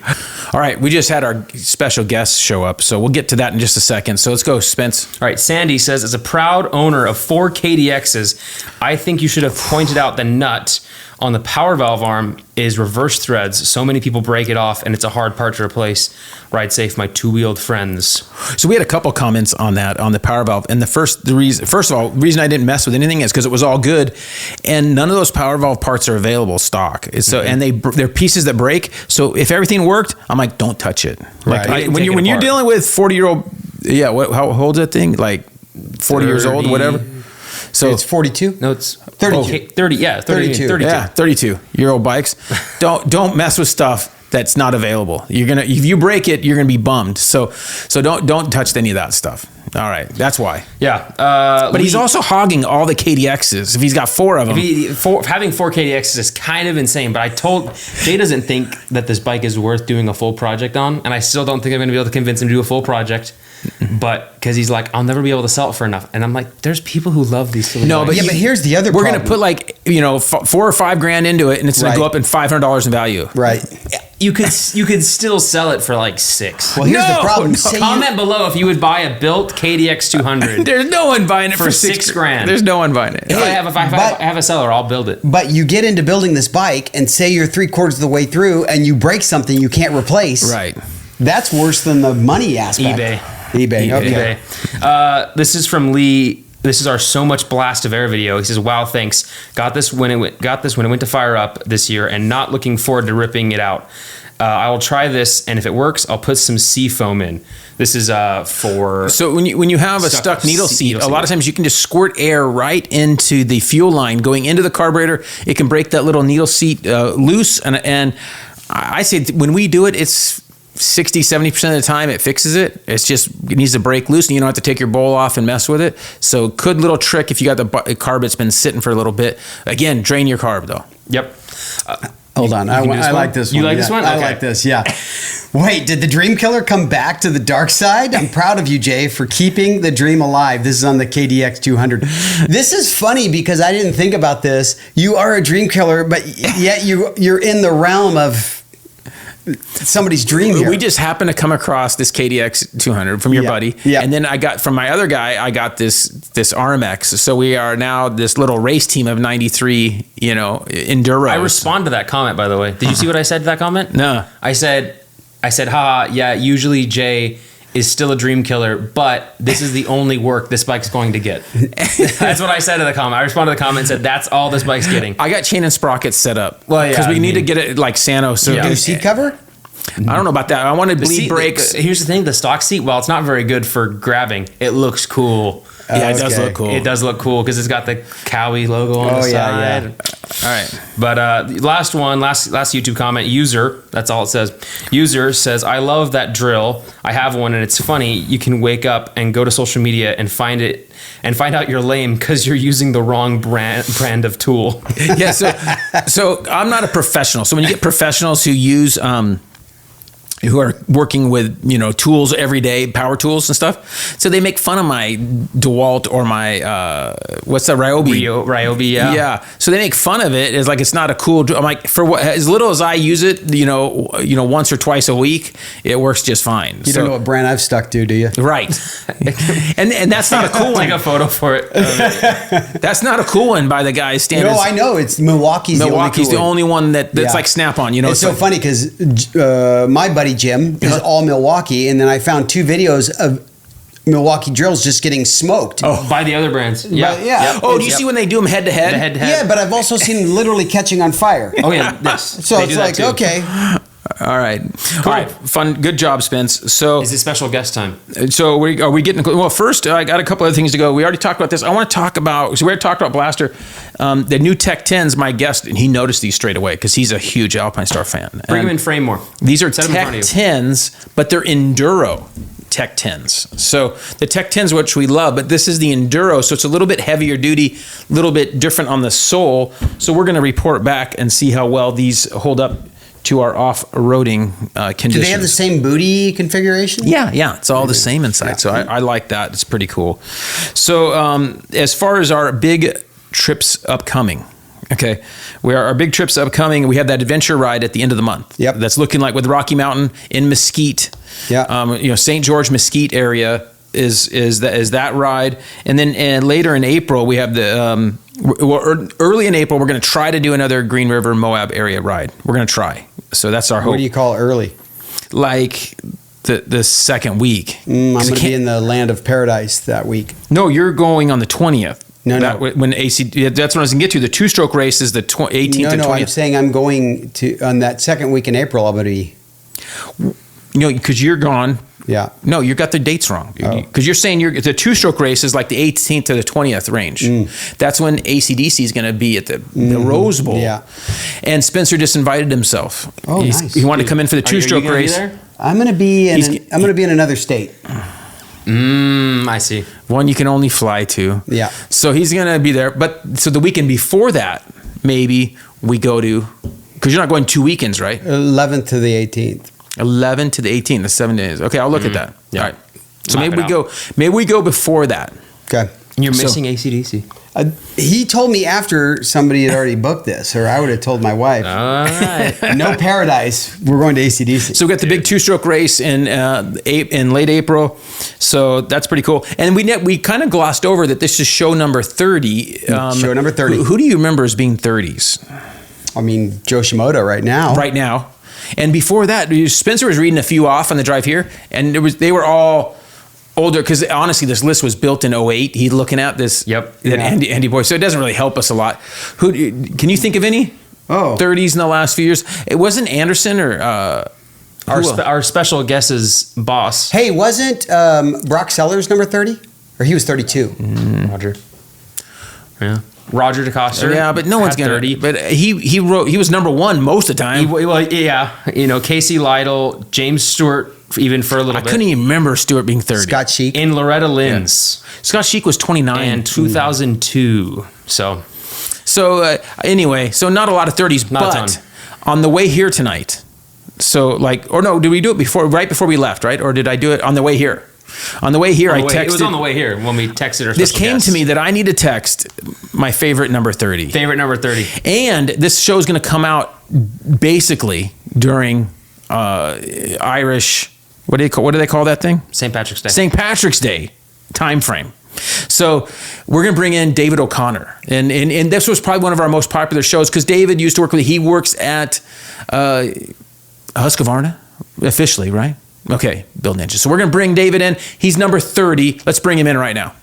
All right. We just had our special guest show up, so we'll get to that in just a second. So let's go, Spence. All right, Sandy says, as a proud owner of 4 KDXs, I think you should have pointed out the nut on the power valve arm is reverse threads. So many people break it off, and it's a hard part to replace. Ride safe, my 2-wheeled friends. So we had a couple comments on that, on the power valve. And first of all, the reason I didn't mess with anything is because it was all good. And none of those power valve parts are available stock. So, and they're pieces that break. So if everything worked, I'm like, don't touch it. Like Right. when you're apart. dealing with 40-year-old, how old's that thing? Like 40 years old, 30. whatever. So It's 42? No, it's 32. Okay, 30. Yeah, 32. 32. yeah, 32-year-old bikes. Don't mess with stuff that's not available. If you break it, you're gonna be bummed. So don't touch any of that stuff. All right, that's why. Yeah, But he's also hogging all the KDXs. If he's got 4 of them, having 4 KDXs is kind of insane, but I told Jay doesn't think that this bike is worth doing a full project on, and I still don't think I'm going to be able to convince him to do a full project. But because he's like, I'll never be able to sell it for enough, and I'm like, there's people who love these silly No, bikes. But here's the other we're problem. gonna put like 4 or 5 grand into it, and it's gonna Right. go up in $500 in value. Right. you could still sell it for like 6. Well, here's the No, problem. no. Say you- Comment below if you would buy a built KDX 200. There's no one buying it for For 6 $6 grand. There's no one buying it. If I have a seller, I'll build it. But you get into building this bike and say you're 3/4 of the way through and you break something you can't replace. Right. That's worse than the money aspect. eBay. eBay. Okay. eBay. This is from Lee. This is our so much blast of air video. He says, "Wow, thanks. Got this when it went to fire up this year, and not looking forward to ripping it out. I will try this, and if it works, I'll put some sea foam in. This is for So when you have a stuck needle seat, a lot of times you can just squirt air right into the fuel line going into the carburetor. It can break that little needle seat loose, and I say when we do it, it's 60-70% of the time it fixes it. It needs to break loose, and you don't have to take your bowl off and mess with it. So good little trick if you got the carb that's been sitting for a little bit. Again, drain your carb though. Yep. Hold on. I like this one. You like this one? I Okay. like this. Yeah. Wait, did the Dream Killer come back to the dark side? I'm proud of you, Jay, for keeping the dream alive. This is on the KDX 200. This is funny because I didn't think about this. You are a Dream Killer, but yet you're in the realm of somebody's dream here. We just happened to come across this KDX 200 from your buddy. Yeah. And then I got from my other guy, I got this RMX. So we are now this little race team of 93, enduros. I respond to that comment, by the way. Did you see what I said to that comment? No. I said, haha, yeah, usually Jay is still a dream killer, but this is the only work this bike's going to get. That's what I said to the comment. I responded to the comment and said, that's all this bike's getting. I got chain and sprockets set up. Well, yeah, because we I need to mean- get it like Sano. So Do seat cover? I don't know about that. I wanted The bleed seat- brakes. Here's the thing: the stock seat, while it's not very good for grabbing, it looks cool. Yeah, it does Okay. look cool. It does look cool because it's got the Cowie logo on the yeah, side. yeah. All right. But last YouTube comment, user, that's all it says. User says, I love that drill. I have one and it's funny. You can wake up and go to social media and find out you're lame because you're using the wrong brand of tool. Yeah. So I'm not a professional. So when you get professionals who use, who are working with tools every day, power tools and stuff. So they make fun of my DeWalt or my what's that Ryobi? Ryobi, yeah. Yeah. So they make fun of it. It's like it's not a cool. I'm like, for what, as little as I use it, once or twice a week, it works just fine. You don't know what brand I've stuck to, do you? Right. and that's not a cool one. Take a photo for it. That's not a cool one by the guy's standards. No, I know. It's Milwaukee's Milwaukee's the the only only one that's Yeah. like Snap-on. It's so funny because my buddy Jim is all Milwaukee, and then I found 2 videos of Milwaukee drills just getting smoked. By the other brands. Yeah. But, yeah. Yep. Oh, do you see when they do them head to head? The head-to-head. Yeah, but I've also seen them literally catching on fire. Oh, yeah. Yes. So They it's do that like, too. okay. All right. All right. Fun. Good job, Spence. So, Is it special guest time? are we getting? Well, first, I got a couple other things to go. We already talked about this. I want to talk about. So we already talked about Blaster, the new Tech 10s. My guest, and he noticed these straight away because he's a huge Alpine Star fan. Bring And him in frame more. These are Set 'em in Tech front of 10s, but they're Enduro Tech 10s. So the Tech 10s, which we love, but this is the Enduro, so it's a little bit heavier duty, a little bit different on the sole. So we're going to report back and see how well these hold up to our off-roading conditions. Do they have the same booty configuration? Yeah, it's all the same inside. Yeah. So I like that. It's pretty cool. So as far as our big trips upcoming, okay, our big trips upcoming. We have that adventure ride at the end of the month. Yep. That's looking like with Rocky Mountain in Mesquite. Yeah. St. George Mesquite area is that ride, and then later in April we have the early in April we're going to try to do another Green River Moab area ride. We're going to try. So that's our hope. What do you call early? Like the second week. I'm 'Cause going it to be can't- in the land of paradise that week. No, you're going on the 20th. No. When that's what I was going to get to. The 2-stroke race is the 18th and 20th. I'm saying I'm going to, on that second week in April, I'm going to be, Because you're gone. yeah. No, you got the dates wrong. Oh. Because you're saying the 2-stroke race is like the 18th to the 20th range. That's when ACDC is going to be at the Rose Bowl. Yeah. And Spencer just invited himself. Oh, nice. He wanted to come in for the 2-stroke gonna be race. there? I'm going to be He's- I'm going to be in another state. I see. One you can only fly to. Yeah. So he's going to be there. But so the weekend before that, maybe we go to, because you're not going 2 weekends, right? 11th to the 18th. 11 to the 18th, that's 7 days. Okay, I'll look at that. Yeah. All right. So Map maybe we go before that. Okay. You're So- missing ACDC. He told me after somebody had already booked this, or I would have told my wife. All right. No paradise. We're going to ACDC. So we got the big 2-stroke race in late April. So that's pretty cool. And we kind of glossed over that this is show number 30. Show number 30. Who do you remember as being 30s I mean, Joe Shimoda right now. right now? And before that, Spencer was reading a few off on the drive here, and they were all older, because honestly, this list was built in 08. He's looking at this. Yep. That Yeah. Andy boy. So it doesn't really help us a lot. Can you think of any? Oh. 30s in the last few years. It wasn't Anderson or Our special guest's boss, Hey, wasn't Brock Sellers number 30? Or he was 32? Roger. Yeah. Roger DeCoster. yeah, but no one's had gonna. 30. But he was number one most of the time. Well, yeah. Casey Lytle, James Stewart, even for a little I bit. couldn't even remember Stewart being 30. Scott Sheik. In Loretta Lynn's. Scott Sheik was 29. And 2002. So So anyway, so not a lot of 30s, Not a but ton. on the way here tonight. So like, or no, did we do it right before we left, right? Or did I do it on the way here? On the way here, I texted. It was on the way here when we texted our. This special came guest. to me that I need to text my favorite number 30. Favorite number 30. And this show is going to come out basically during Irish. What do they call that thing? St. Patrick's Day. St. Patrick's Day time frame. So we're going to bring in David O'Connor, and this was probably one of our most popular shows because David used to work with. He works at Husqvarna officially, right? Okay, Build Ninja. So we're going to bring David in. He's number 30. Let's bring him in right now.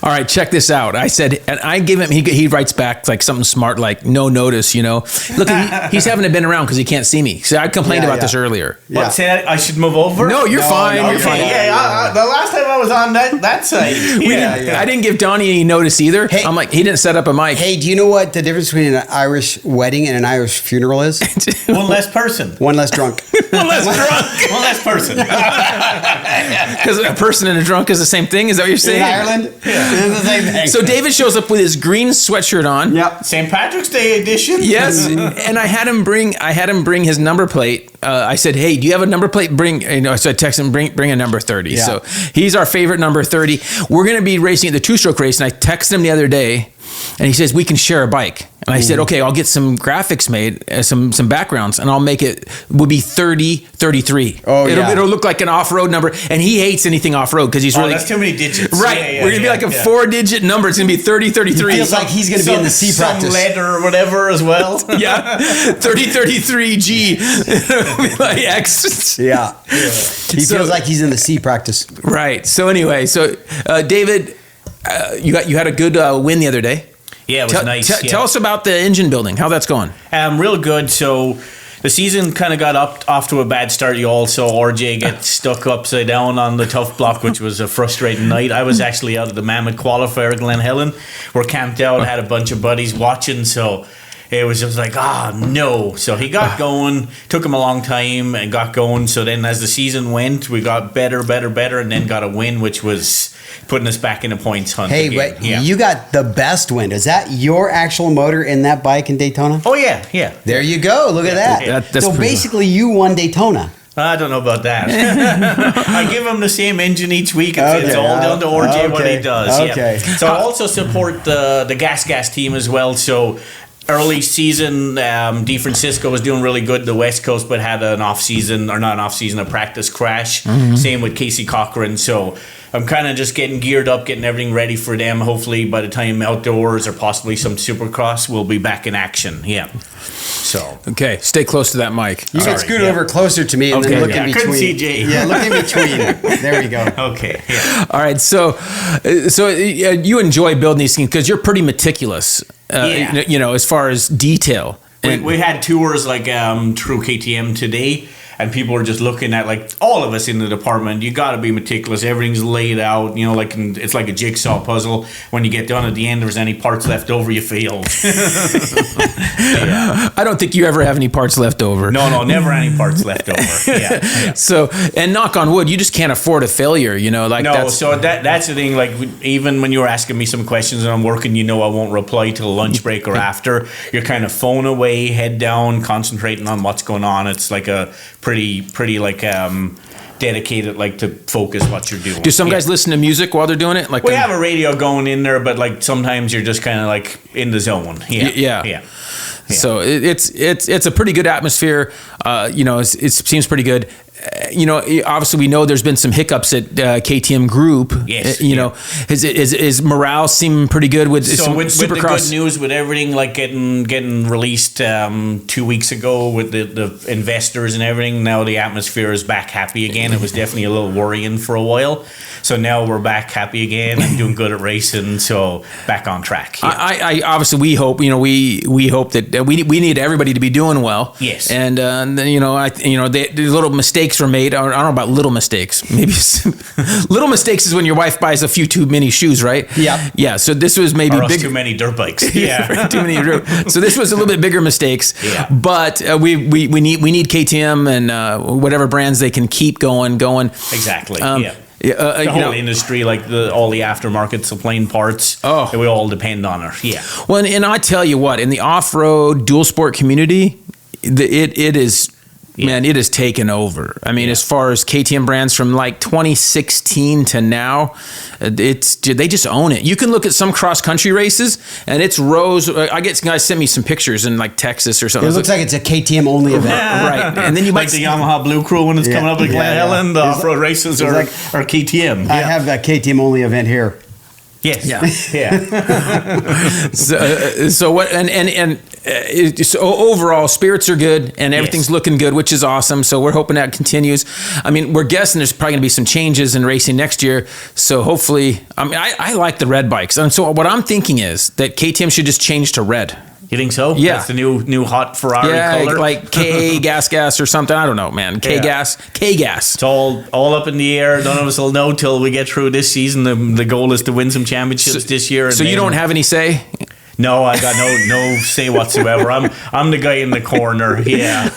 All right, check this out. I said, and I give him, he writes back like something smart, like no notice, you know. Look, he's having to been around because he can't see me. So I complained about this earlier. What, say that I should move over? No, you're fine. No, you're fine. Yeah, the last time I was on that side. I didn't give Donnie any notice either. Hey. I'm like, he didn't set up a mic. Hey, do you know what the difference between an Irish wedding and an Irish funeral is? One less person. One less drunk. One less drunk. One less person. Because a person and a drunk is the same thing? Is that what you're saying? In Ireland? It's the same thing. So David shows up with his green sweatshirt on. Yep. St. Patrick's Day edition. Yes, and I had him bring his number plate. I said, "Hey, do you have a number plate? Bring." So I texted him, "Bring a number 30." Yeah. So he's our favorite number 30. We're going to be racing at the two-stroke race, and I texted him the other day, and he says we can share a bike. And I said, "Okay, I'll get some graphics made, some backgrounds, and I'll make it. Will be 30-33. Oh, it'll look like an off-road number." And he hates anything off-road because he's really that's too many digits. right. We're gonna be like a 4-digit number. It's gonna be 30-33. Feels like he's going to be in the C practice. Some letter or whatever as well. Yeah, 30-33G. Like X. Yeah. He feels like he's in the C practice. Right. So anyway, David, you had a good win the other day. Yeah, it was nice. Tell us about the engine building. How that's going. Real good. So the season kind of got off to a bad start. You all saw RJ get stuck upside down on the tough block, which was a frustrating night. I was actually out of the Mammoth qualifier, Glen Helen. We're camped out, had a bunch of buddies watching, so it was just like, no. So he got going, took him a long time and got going. So then as the season went, we got better, and then got a win, which was putting us back in the points hunt. Hey, again. but you got the best win. Is that your actual motor in that bike in Daytona? Oh, yeah. There you go. Look at that. That's So pretty basically, you won Daytona. I don't know about that. I give him the same engine each week. It's all down to RJ what he does. Okay. Yeah. So I also support the Gas team as well. So early season, DeFrancisco was doing really good the West Coast, but had an a practice crash. Same with Casey Cochran. So I'm kind of just getting geared up, getting everything ready for them. Hopefully by the time outdoors or possibly some Supercross, we'll be back in action. Yeah. So Okay, stay close to that mic. You can scoot over closer to me and Okay. then look Yeah, in I between. couldn't see Jay. Yeah, look in between. There we go. Okay. Yeah. All right, so you enjoy building these things because you're pretty meticulous. Yeah. You know, as far as detail. We had tours like through KTM today, and people were just looking at, like, all of us in the department. You got to be meticulous. Everything's laid out. You know, like it's like a jigsaw puzzle. When you get done at the end, if there's any parts left over, you failed. I don't think you ever have any parts left over. No, never any parts left over. Yeah. So, and knock on wood, you just can't afford a failure. You know, like No, that's so that's the thing. Like, even when you were asking me some questions and I'm working, I won't reply till lunch break or after. You're kind of phone away, head down, concentrating on what's going on. It's like a pretty like dedicated, like, to focus what you're doing. Do some guys listen to music while they're doing it? Like We have a radio going in there, but like sometimes you're just kind of like in the zone. Yeah. So it's a pretty good atmosphere. It seems pretty good. Obviously we know there's been some hiccups at KTM Group. Yes. Is morale seeming pretty good with So with the Supercross? good news, with everything like getting released 2 weeks ago with the investors and everything, now the atmosphere is back happy again. It was definitely a little worrying for a while. So now we're back happy again and doing good at racing. So back on track. Yeah. I obviously we hope we hope that we need everybody to be doing well. Yes. And then the little mistakes were made. I don't know about little mistakes. Maybe little mistakes is when your wife buys a few too many shoes, right? Yeah. Yeah. So this was maybe or big. too many dirt bikes. Yeah. Too many. So this was a little bit bigger mistakes. Yeah. But we need KTM and whatever brands they can keep going. Exactly. Yeah. The The whole industry, like all the aftermarket supplying parts, that we all depend on her. Yeah. Well, and I tell you what, in the off-road dual sport community, it is. Man, it has taken over. I mean, as far as KTM brands from like 2016 to now, they just own it. You can look at some cross country races, and it's rows. I get guys sent me some pictures in like Texas or something. It looks like it's a KTM only event, right? And then you might like the Yamaha Blue Crew when it's coming up at Glen Helen. The off-road races are KTM. I have a KTM only event here. Yes. Yeah. So what? So overall, spirits are good, and everything's looking good, which is awesome. So we're hoping that continues. I mean, we're guessing there's probably going to be some changes in racing next year. So hopefully, I like the red bikes, and so what I'm thinking is that KTM should just change to red. You think so? Yeah. That's the new hot Ferrari color? like K gas or something. I don't know, man. K gas. It's all up in the air. None of us will know till we get through this season. The goal is to win some championships this year. So you don't have any say? No, I got no say whatsoever. I'm the guy in the corner. Yeah,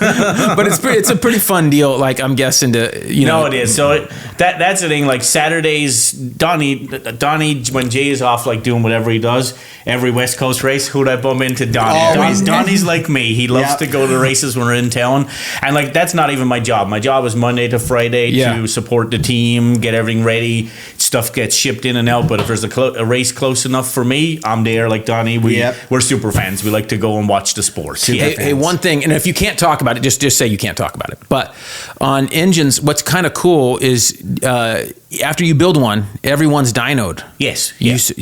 but it's a pretty fun deal. Like I'm guessing No, it is. So that's the thing. Like Saturdays, Donnie, when Jay is off, like doing whatever he does, every West Coast race, who'd I bump into? Donnie. Donnie's like me. He loves to go to races when we're in town, and like that's not even my job. My job is Monday to Friday to support the team, get everything ready. Stuff gets shipped in and out. But if there's a race close enough for me, I'm there. Like Donnie. We're super fans. We like to go and watch the sport. Hey, one thing, and if you can't talk about it, just say you can't talk about it. But on engines, what's kind of cool is after you build one, everyone's dynoed. Yes.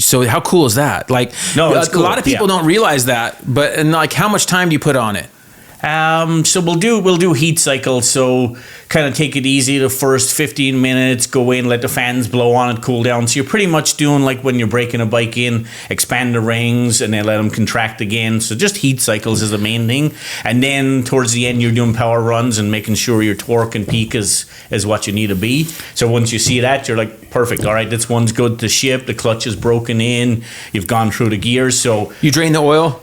So how cool is that? Like, no, a lot of people don't realize that. And like, how much time do you put on it? So we'll do heat cycles. So kind of take it easy the first 15 minutes, go in, let the fans blow on it, cool down. So you're pretty much doing like when you're breaking a bike in, expand the rings and then let them contract again. So just heat cycles is the main thing. And then towards the end, you're doing power runs and making sure your torque and peak is what you need to be. So once you see that, you're like, perfect. All right, this one's good to ship. The clutch is broken in. You've gone through the gears. So you drain the oil?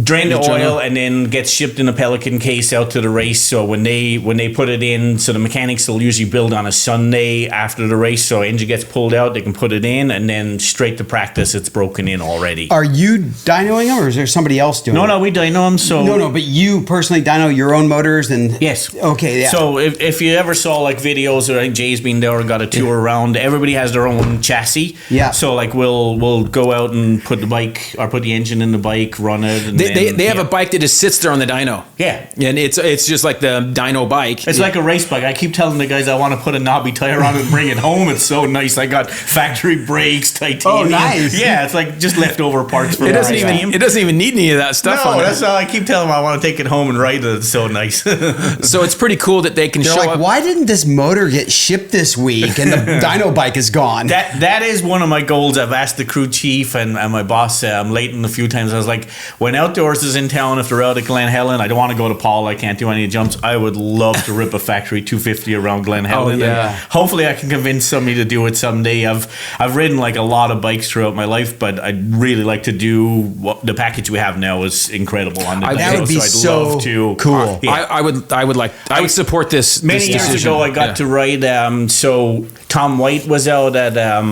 Drain the oil and then gets shipped in a Pelican case out to the race. So when they put it in, so the mechanics will usually build on a Sunday after the race. So engine gets pulled out, they can put it in, and then straight to practice, it's broken in already. Are you dynoing them, or is there somebody else doing it? No, we dyno them. So no, but you personally dyno your own motors and yes. Okay, yeah. So if you ever saw like videos, or I think Jay's been there or got a tour around, everybody has their own chassis. Yeah. So like we'll go out and put the engine in the bike, run it. And they have a bike that just sits there on the dyno. Yeah. And it's just like the dyno bike. It's like a race bike. I keep telling the guys I want to put a knobby tire on it and bring it home. It's so nice. I got factory brakes, titanium. Oh, nice. Yeah, it's like just leftover parts from it doesn't even need any of that stuff on it. That's how I keep telling them I want to take it home and ride it. It's so nice. So it's pretty cool that they can They're show like, up. why didn't this motor get shipped this week and the dyno bike is gone? That is one of my goals. I've asked the crew chief and my boss, Leighton, a few times. I was like, when Outdoors is in town, if they're out at Glen Helen, I don't want to go to Paul. I can't do any jumps. I would love to rip a factory 250 around Glen Helen. Oh, yeah. And hopefully I can convince somebody to do it someday. I've ridden like a lot of bikes throughout my life, but I'd really like to do the package we have now is incredible on the dyno. That would be so I'd love to. Cool. Yeah. I would support this. Many years ago, I got to ride. So Tom White was out at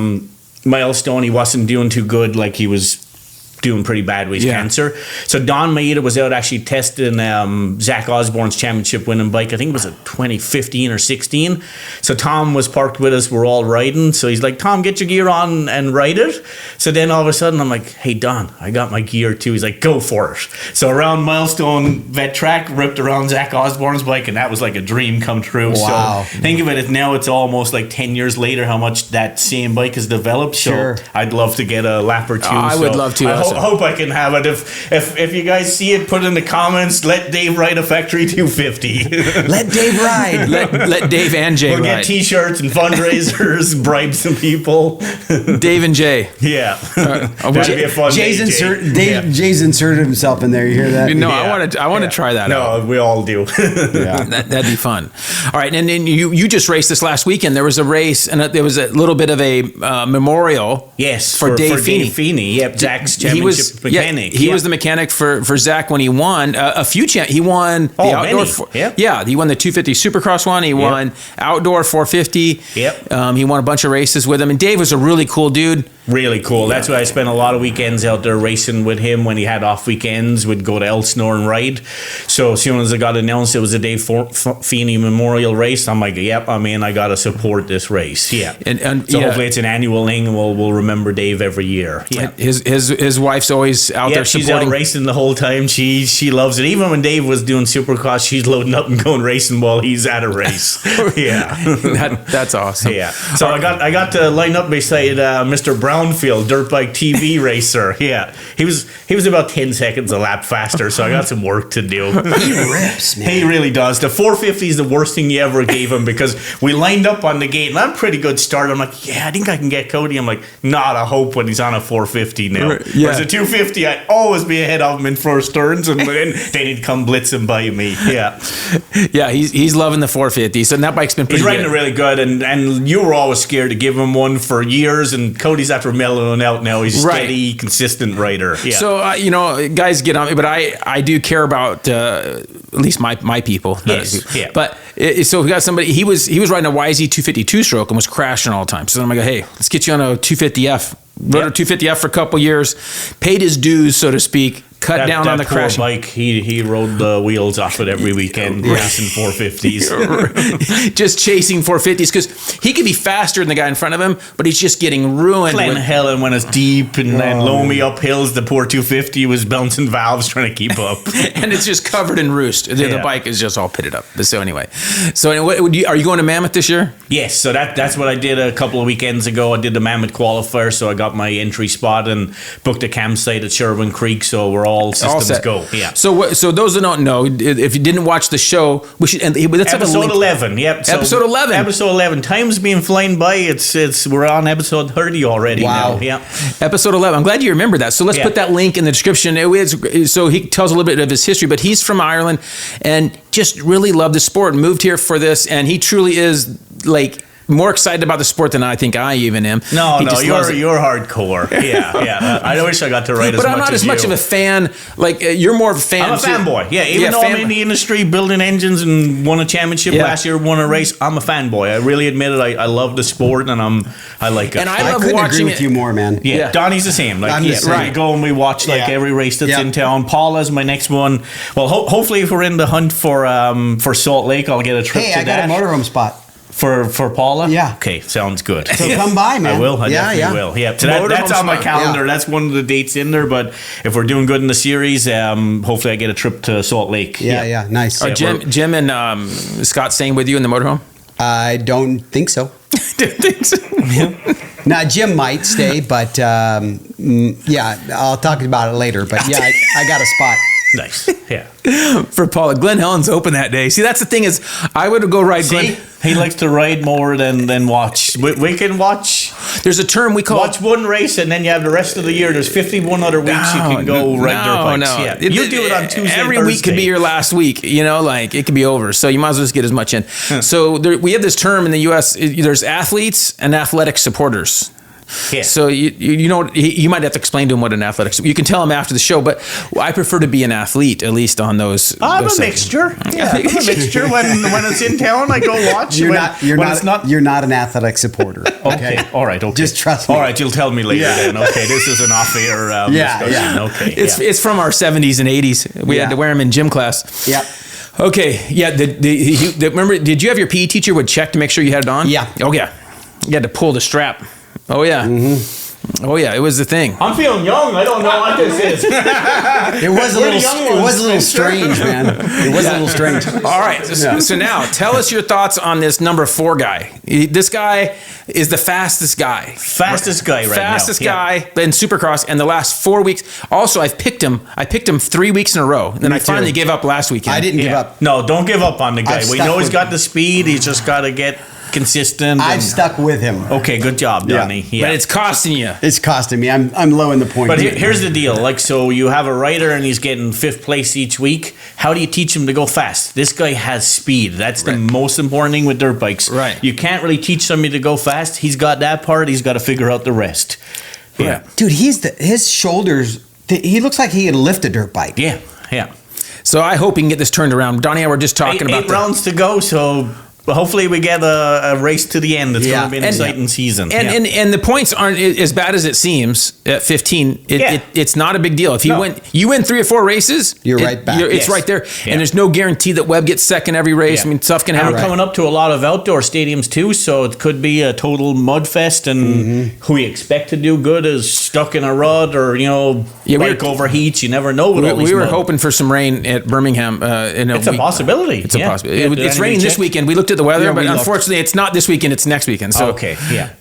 Milestone. He wasn't doing too good. Like he was doing pretty bad with his cancer. So Don Maeda was out actually testing Zach Osborne's championship winning bike. I think it was a 2015 or 16. So Tom was parked with us. We're all riding. So he's like, Tom, get your gear on and ride it. So then all of a sudden I'm like, hey, Don, I got my gear too. He's like, go for it. So around Milestone Vet Track, ripped around Zach Osborne's bike, and that was like a dream come true. Wow. So think of it, now it's almost like 10 years later how much that same bike has developed. Sure. So I'd love to get a lap or two. I would love to. I hope I can have it. If you guys see it, put in the comments. Let Dave ride a factory 250. Let Dave ride. Let Dave and Jay we'll ride. get T-shirts and fundraisers, bribe some people. Dave and Jay. Yeah, that'd be a fun Jay's day. Jay's inserted himself in there. You hear that? No, I want to try that out. No, we all do. Yeah. That'd be fun. All right, and then you just raced this last weekend. There was a race, and there was a little bit of a memorial. Yes, for Dave Feeney. Yep, Zach's championship. championship mechanic. He was the mechanic for Zach when he won a few. He won the outdoor. He won the 250 Supercross one. He won outdoor 450. Yep. He won a bunch of races with him. And Dave was a really cool dude. Really cool. That's why I spent a lot of weekends out there racing with him. When he had off weekends, we'd go to Elsinore and ride. So as soon as it got announced it was a Dave Feeney Memorial race, I'm like, yep, I mean, I got to support this race. Yeah. And so hopefully it's an annual thing, and we'll remember Dave every year. Yeah. His wife's always out there supporting. She's out racing the whole time. She loves it. Even when Dave was doing Supercross, she's loading up and going racing while he's at a race. That's awesome. Yeah. So I got to line up beside Mr. Brownfield, dirt bike TV racer. Yeah. He was about 10 seconds a lap faster, so I got some work to do. He rips, man. He really does. The 450 is the worst thing you ever gave him, because we lined up on the gate and I'm a pretty good start. I'm like, I think I can get Cody. I'm like, not a hope when he's on a 450 now. Yeah. Whereas a 250, I'd always be ahead of him in first turns, and then he'd come blitzing by me. Yeah. Yeah, he's loving the 450. So that bike's been pretty He's riding good. it really good, and you were always scared to give him one for years, and Cody's after mellowing out now. He's a steady, consistent rider. Yeah. So, guys get on me, but I do care about at least my people. Yes. Yeah. But so we got somebody, he was riding a YZ 252 stroke and was crashing all the time. So I'm like, hey, let's get you on a 250F. Rode a 250F for a couple years, paid his dues, so to speak, cut down on the poor crashing. bike. He rode the wheels off it every weekend, racing 450s. Just chasing 450s, because he could be faster than the guy in front of him, but he's just getting ruined. Glen Helen, when it's deep and loamy up hills, the poor 250 was bouncing valves trying to keep up. And it's just covered in roost. The bike is just all pitted up. So anyway, are you going to Mammoth this year? Yes, so that's what I did a couple of weekends ago. I did the Mammoth qualifier, so I got my entry spot and booked a campsite at Sherwin Creek, so we're all systems go. Yeah. So those that don't know, if you didn't watch the show, we should. That's episode 11. Yep. So episode 11. Episode 11. Time's being flying by. We're on episode 30 already. Wow. Now. Yeah. Episode 11. I'm glad you remember that. So let's put that link in the description. So he tells a little bit of his history, but he's from Ireland and just really loved the sport and moved here for this. And he truly is like more excited about the sport than I think I even am. No, you're hardcore. Yeah. I wish I got to write as much as you. But I'm not as much of a fan. Like, you're more of a fan. I'm a fanboy. Yeah, even though I'm in the industry building engines and won a championship last year, won a race, I'm a fanboy. I really admit it. I love the sport, and I like it. And I love couldn't watching agree with you more, man. Yeah, Donnie's the same. Like, I'm the same. We go and we watch every race that's in town. Paula's my next one. Well, hopefully, if we're in the hunt for Salt Lake, I'll get a trip to that. Hey, I got a motorhome spot. For Paula? Yeah. Okay, sounds good. So come by, man. I will. I definitely will. Yeah. So that's on my calendar. Yeah. That's one of the dates in there. But if we're doing good in the series, hopefully I get a trip to Salt Lake. Yeah. Nice. Are Jim and Scott staying with you in the motorhome? I don't think so. Didn't think so. Now, Jim might stay, but I'll talk about it later. But yeah, I got a spot. Nice. Yeah. For Paula. Glen Helen's open that day. See, that's the thing is, I would go ride Glen. He likes to ride more than watch. We can watch. There's a term we call... Watch one race, and then you have the rest of the year. There's 51 other weeks you can go ride dirt bikes. No. Yeah. You do it on Tuesday Every Thursday. week could be your last week. Like, it could be over. So you might as well just get as much in. So we have this term in the U.S. There's athletes and athletic supporters. Yeah. So you might have to explain to him what an athletic. You can tell him after the show, but I prefer to be an athlete, at least on those. I'm a mixture. Yeah, I'm a mixture. When it's in town, I go watch. You're not an athletic supporter. Okay. All right. Okay. Just trust me. All right. You'll tell me later then. Okay. This is an off-air discussion. Yeah. Okay. It's from our 70s and 80s. We had to wear them in gym class. Yeah. Okay. Yeah. Remember? Did you have your PE teacher would check to make sure you had it on? Yeah. Oh yeah. You had to pull the strap. Oh yeah. Mm-hmm. Oh yeah. It was the thing. I'm feeling young. I don't know what this is. It was a little strange, man. It was a little strange. All right. So now, tell us your thoughts on this number 4 guy. This guy is the fastest guy. Fastest guy right now. Fastest guy in Supercross. And the last 4 weeks. Also, I picked him 3 weeks in a row. And then I finally gave up last weekend. I didn't give up. No, don't give up on the guy. We know he's got the speed. He's just got to get consistent. I've stuck with him. Okay, good job, Donnie. But it's costing you. It's costing me. I'm low in the points. But here's the deal. Like, so you have a rider and he's getting 5th place each week. How do you teach him to go fast? This guy has speed. That's the most important thing with dirt bikes. Right. You can't really teach somebody to go fast. He's got that part. He's got to figure out the rest. Yeah. Dude, his shoulders he looks like he could lift a dirt bike. Yeah, yeah. So I hope he can get this turned around. Donnie and I were just talking about eight rounds to go, so hopefully we get a race to the end. It's going to be an exciting season. And the points aren't as bad as it seems at 15. It's not a big deal. If you win 3 or 4 races, you're right back. It's right there. Yeah. And there's no guarantee that Webb gets second every race. I mean, stuff can happen. We're coming up to a lot of outdoor stadiums too, so it could be a total mud fest. And who we expect to do good is stuck in a rut or bike overheats. You never know. We were hoping for some rain at Birmingham. It's a possibility. It's a possibility. It's raining this weekend. We looked at the weather, but unfortunately, it's not this weekend. It's next weekend. So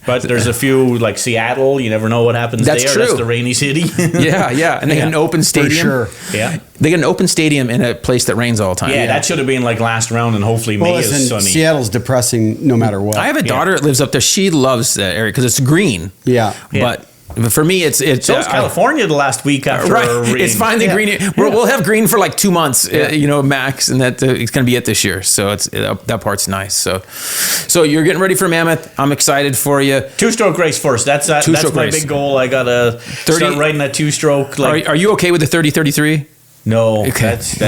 but there's a few like Seattle. You never know what happens there. True. That's the rainy city. And they got an open stadium. For sure. Yeah, they got an open stadium in a place that rains all the time. Yeah, that should have been like last round, and hopefully May is sunny. Seattle's depressing no matter what. I have a daughter that lives up there. She loves that area because it's green. Yeah. But for me, it's so it's California the last week after rain. It's finally green. We'll have green for like 2 months, max, and that it's going to be it this year. So it's that part's nice. So you're getting ready for Mammoth. I'm excited for you. 2-stroke race first. That's my big goal. I gotta start riding that 2-stroke. Are you okay with the 30-33? No, okay. That's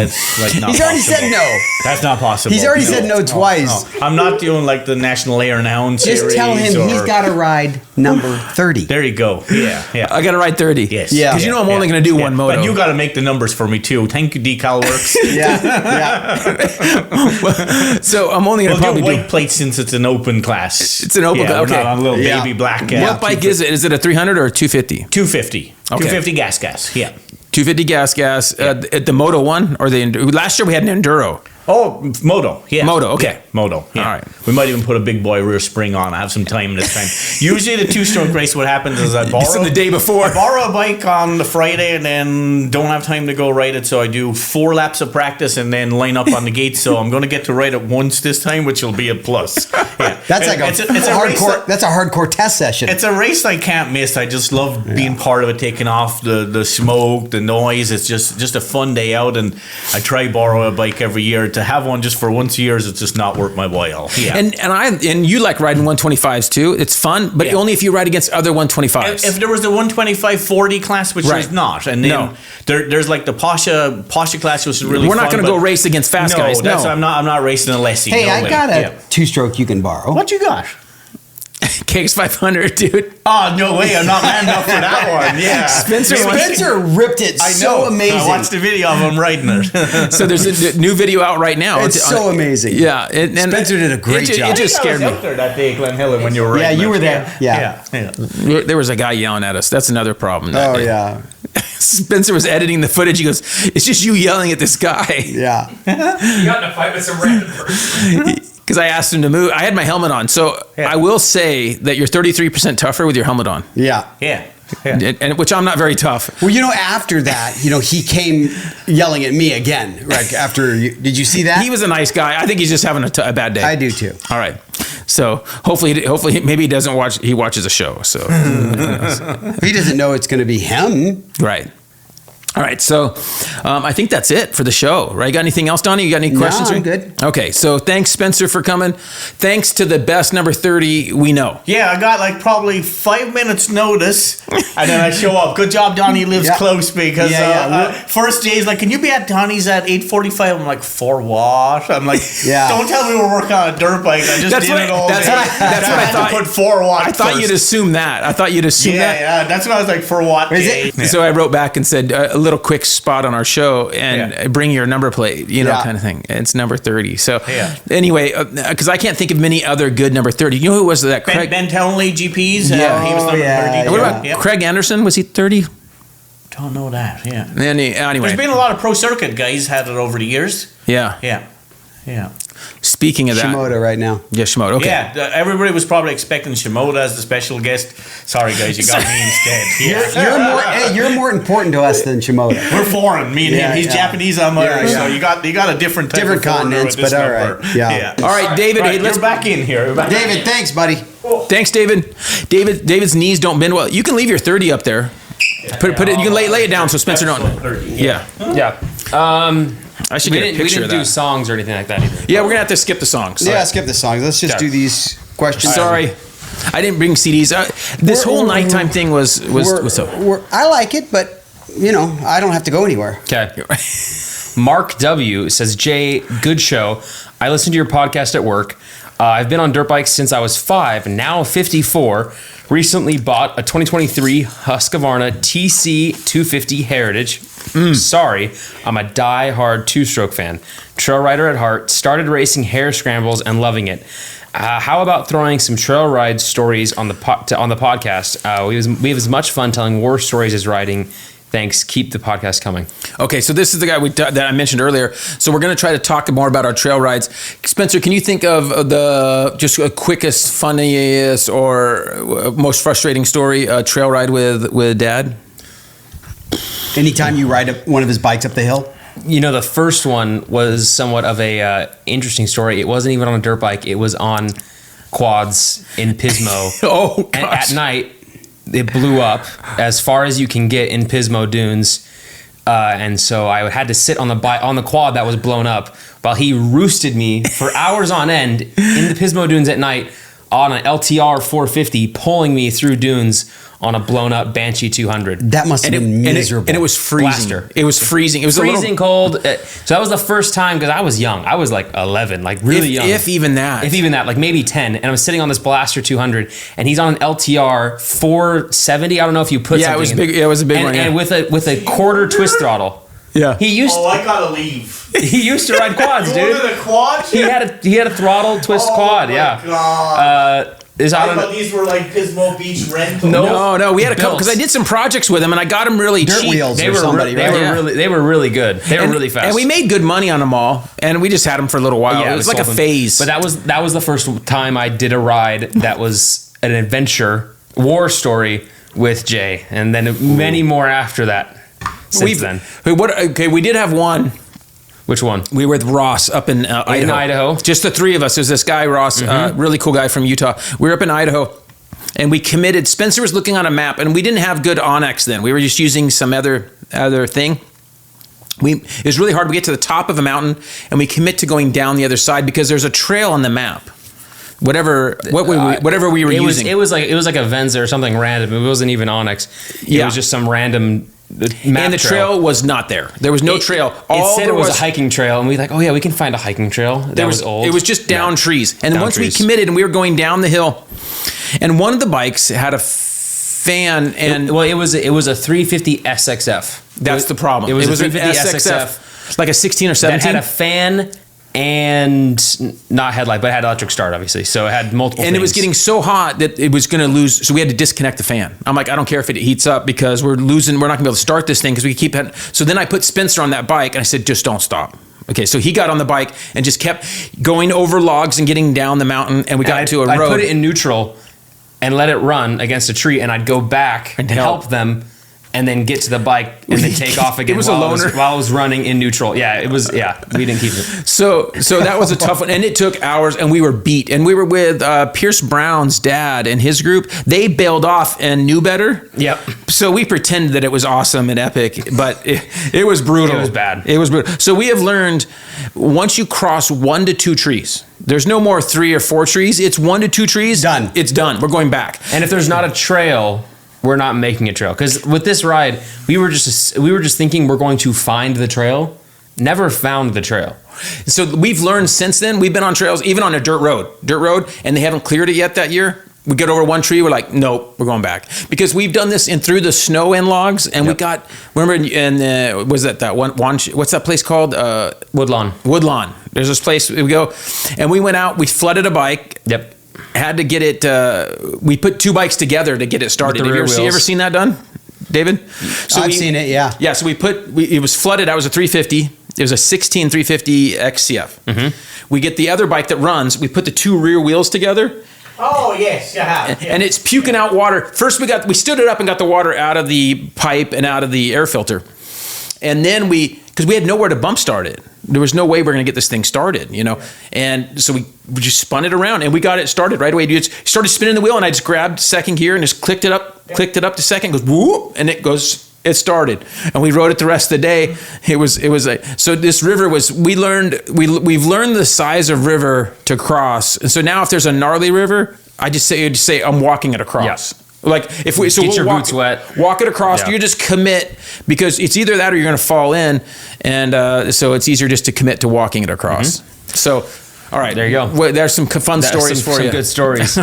like not. He's already possible. said no. That's not possible. He's already said no twice. No. I'm not doing like the National Air and Hound series. Just tell him he's got to ride number 30. There you go. Yeah. I got to ride 30. Yes. Yeah. Because I'm only going to do one moto. But you got to make the numbers for me too. Thank you, Decal Works. So I'm only going to probably do white plates since it's an open class. It's an open class. Okay. We're not on a little baby black. What bike is it? Is it a 300 or a 250? 250. Okay. 250 gas. Yeah. 250 gas. At the Moto one or the last year we had an Enduro. Oh, Moto. Yeah. Moto. Okay. Yeah, Moto. Yeah. All right. We might even put a big boy rear spring on. I have some time this time. Usually the 2-stroke race, what happens is I borrow the day before. I borrow a bike on the Friday and then don't have time to go ride it. So I do 4 laps of practice and then line up on the gate. So I'm going to get to ride it once this time, which will be a plus. Yeah. That's like it's a hardcore. That's a hardcore test session. It's a race I can't miss. I just love being part of it, taking off the smoke, the noise. It's just a fun day out, and I try borrow a bike every year. To have one just for once a year is just not worth my while. Yeah. And you like riding 125s too. It's fun, but only if you ride against other 125s. If there was the 125/40 class, which there's not, and then there's like the Pasha class, which is really. We're fun, not going to go race against fast guys. No, I'm not racing a Lessie. Hey, I got a 2-stroke you can borrow. What you got? Cakes 500, dude. Oh, no way. I'm not man enough for that one. Yeah. Spencer ripped it so amazing. I watched the video of him riding it. So there's a new video out right now. It's so amazing. Yeah. And Spencer did a great job. It just scared me. I was out there that day at Glen Helen when you were riding. Yeah, you were there. Yeah. There was a guy yelling at us. That's another problem. Oh, yeah. Spencer was editing the footage. He goes, it's just you yelling at this guy. Yeah. You got in a fight with some random person. Because I asked him to move. I had my helmet on. So I will say that you're 33% tougher with your helmet on. Yeah. Yeah. And which I'm not very tough. Well, after that, he came yelling at me again. Right after, did you see that? He was a nice guy. I think he's just having a bad day. I do too. All right. So hopefully, maybe he doesn't watch. He watches a show. So he doesn't know it's going to be him. Right. All right, so I think that's it for the show, right? Got anything else, Donnie? You got any questions? No, I'm good. Okay, so thanks, Spencer, for coming. Thanks to the best number 30 we know. Yeah, I got like probably 5 minutes notice, and then I show up. Good job, Donnie lives close because first day he's like, can you be at Donnie's at 8:45? I'm like, for what? I'm like, don't tell me we're working on a dirt bike. I just did it all day. That's what I thought. Put 4 watts. I thought you'd assume that. Yeah, that's what I was like, for what? So I wrote back and said, a little quick spot on our show and bring your number plate, kind of thing. It's number 30. So anyway, because I can't think of many other good number 30. You know who was that? Ben Townley GPs. Yeah, he was number 30. And what about Craig Anderson? Was he 30? Don't know that. Yeah. Anyway, there's been a lot of pro circuit guys had it over the years. Yeah. Yeah. Speaking of that, Shimoda right now. Yeah, Shimoda. Okay. Yeah, everybody was probably expecting Shimoda as the special guest. Sorry, guys, you got me instead. You're more important to us than Shimoda. We're foreign, me and him. He's Japanese, I'm Irish, so you got a different type different of continents, but all right. Yeah. All right, David. Right, let's you're back in here. David, thanks, buddy. Thanks, David. David's knees don't bend well. You can leave your 30 up there. Put it. You can lay it down so Spencer don't. Yeah. I should get a picture of that. We didn't do songs or anything like that either. Yeah, we're gonna have to skip the songs. Yeah, skip the songs. Let's just do these questions. Sorry, I didn't bring CDs. This whole nighttime thing was so. I like it, but I don't have to go anywhere. Okay. Mark W says, Jay, good show. I listen to your podcast at work. I've been on dirt bikes since I was 5, now 54. Recently bought a 2023 Husqvarna TC 250 Heritage. Sorry, I'm a die-hard two-stroke fan. Trail rider at heart. Started racing hare scrambles and loving it. How about throwing some trail ride stories on the podcast? We have as much fun telling war stories as riding. Thanks. Keep the podcast coming. Okay, so this is the guy that I mentioned earlier. So we're going to try to talk more about our trail rides. Spencer, can you think of the just a quickest, funniest, or most frustrating story trail ride with Dad? Anytime you ride one of his bikes up the hill? The first one was somewhat of a interesting story. It wasn't even on a dirt bike. It was on quads in Pismo. Oh, gosh. And at night, it blew up as far as you can get in Pismo dunes. And so I had to sit on the quad that was blown up while he roosted me for hours on end in the Pismo dunes at night on an LTR 450, pulling me through dunes on a blown up Banshee 200. That must have been miserable. And it was freezing. Blaster. It was freezing. It was freezing cold. So that was the first time, because I was young. I was like 11, like really young. If even that. If even that, like maybe 10. And I was sitting on this Blaster 200, and he's on an LTR 470. I don't know if you put something it was big. It was a big one. And with a quarter twist throttle. Yeah. I gotta leave. He used to ride quads, dude. You wanted a quad? He had a throttle twist quad. Yeah. God. I thought these were like Pismo Beach rentals. No, we had a couple, because I did some projects with him and I got them really Dirt cheap. wheels They or were somebody, right? they were really good. They were really fast. And we made good money on them all, and we just had them for a little while. Yeah, it was like a phase. But that was the first time I did a ride that was an adventure war story with Jay, and then many more after that. Since then. We did have one. Which one? We were with Ross up in Idaho. In Idaho? Just the three of us. There's this guy, Ross, really cool guy from Utah. We were up in Idaho, and we committed. Spencer was looking on a map, and we didn't have good Onyx then. We were just using some other thing. It was really hard. We get to the top of a mountain, and we commit to going down the other side because there's a trail on the map. Whatever we were using. It was like a Venza or something random. It wasn't even Onyx. It was just some random map and the trail was not there. There was no trail. It said it was a hiking trail, and we like, we can find a hiking trail. That was old. It was just down trees. And down once trees. we committed, and we were going down the hill, and one of the bikes had a fan, and it was a 350 SXF. That's the problem. It was an 350 SXF, like a 16 or 17. That had a fan and not headlight, but it had electric start, obviously. So it had multiple and things. It was getting so hot that it was going to lose. So we had to disconnect the fan. I'm like, I don't care if it heats up because we're losing. We're not going to be able to start this thing because we keep. So then I put Spencer on that bike and I said, just don't stop. Okay, so he got on the bike and just kept going over logs and getting down the mountain, and we got to a road. I put it in neutral and let it run against a tree, and I'd go back and help them, and then get to the bike and then take off again. It was while a loner. While I was running in neutral. Yeah, it was. Yeah, we didn't keep it. So that was a tough one, and it took hours, and we were beat. And we were with Pierce Brown's dad and his group. They bailed off and knew better. Yep. So we pretended that it was awesome and epic, but it was brutal. It was bad. It was brutal. So we have learned once you cross 1 to 2 trees, there's no more 3 or 4 trees. It's 1 to 2 trees. Done. It's done. We're going back. And if there's not a trail, we're not making a trail. Because with this ride, we were just thinking we're going to find the trail. Never found the trail. So we've learned since then. We've been on trails, even on a dirt road, and they haven't cleared it yet that year. We get over one tree, we're like, nope, we're going back. Because we've done this through the snow and logs, and we got, remember, was that one, what's that place called? Woodlawn. There's this place, we go, and we went out, we flooded a bike. Yep. Had to get it, we put 2 bikes together to get it started. Have you ever seen that done, David? So I've seen it, yeah. Yeah, so it was flooded. I was a 350. It was a 16 350 XCF. Mm-hmm. We get the other bike that runs. We put the 2 rear wheels together. Oh, yes, you have. And it's puking out water. First, we stood it up and got the water out of the pipe and out of the air filter. And then because we had nowhere to bump start it. There was no way we're going to get this thing started, And so we just spun it around and we got it started right away. Dude, started spinning the wheel and I just grabbed second gear and just clicked it up to second, goes whoop, and it started. And we rode it the rest of the day. So this river we've learned the size of river to cross. And so now if there's a gnarly river, I just say I'm walking it across. Yeah. Like if we Get your walk, boots wet. walk it across. Yeah. You just commit because it's either that or you're going to fall in, and so it's easier just to commit to walking it across. So. All right, There you go. Well, there's some fun stories for some you. good stories.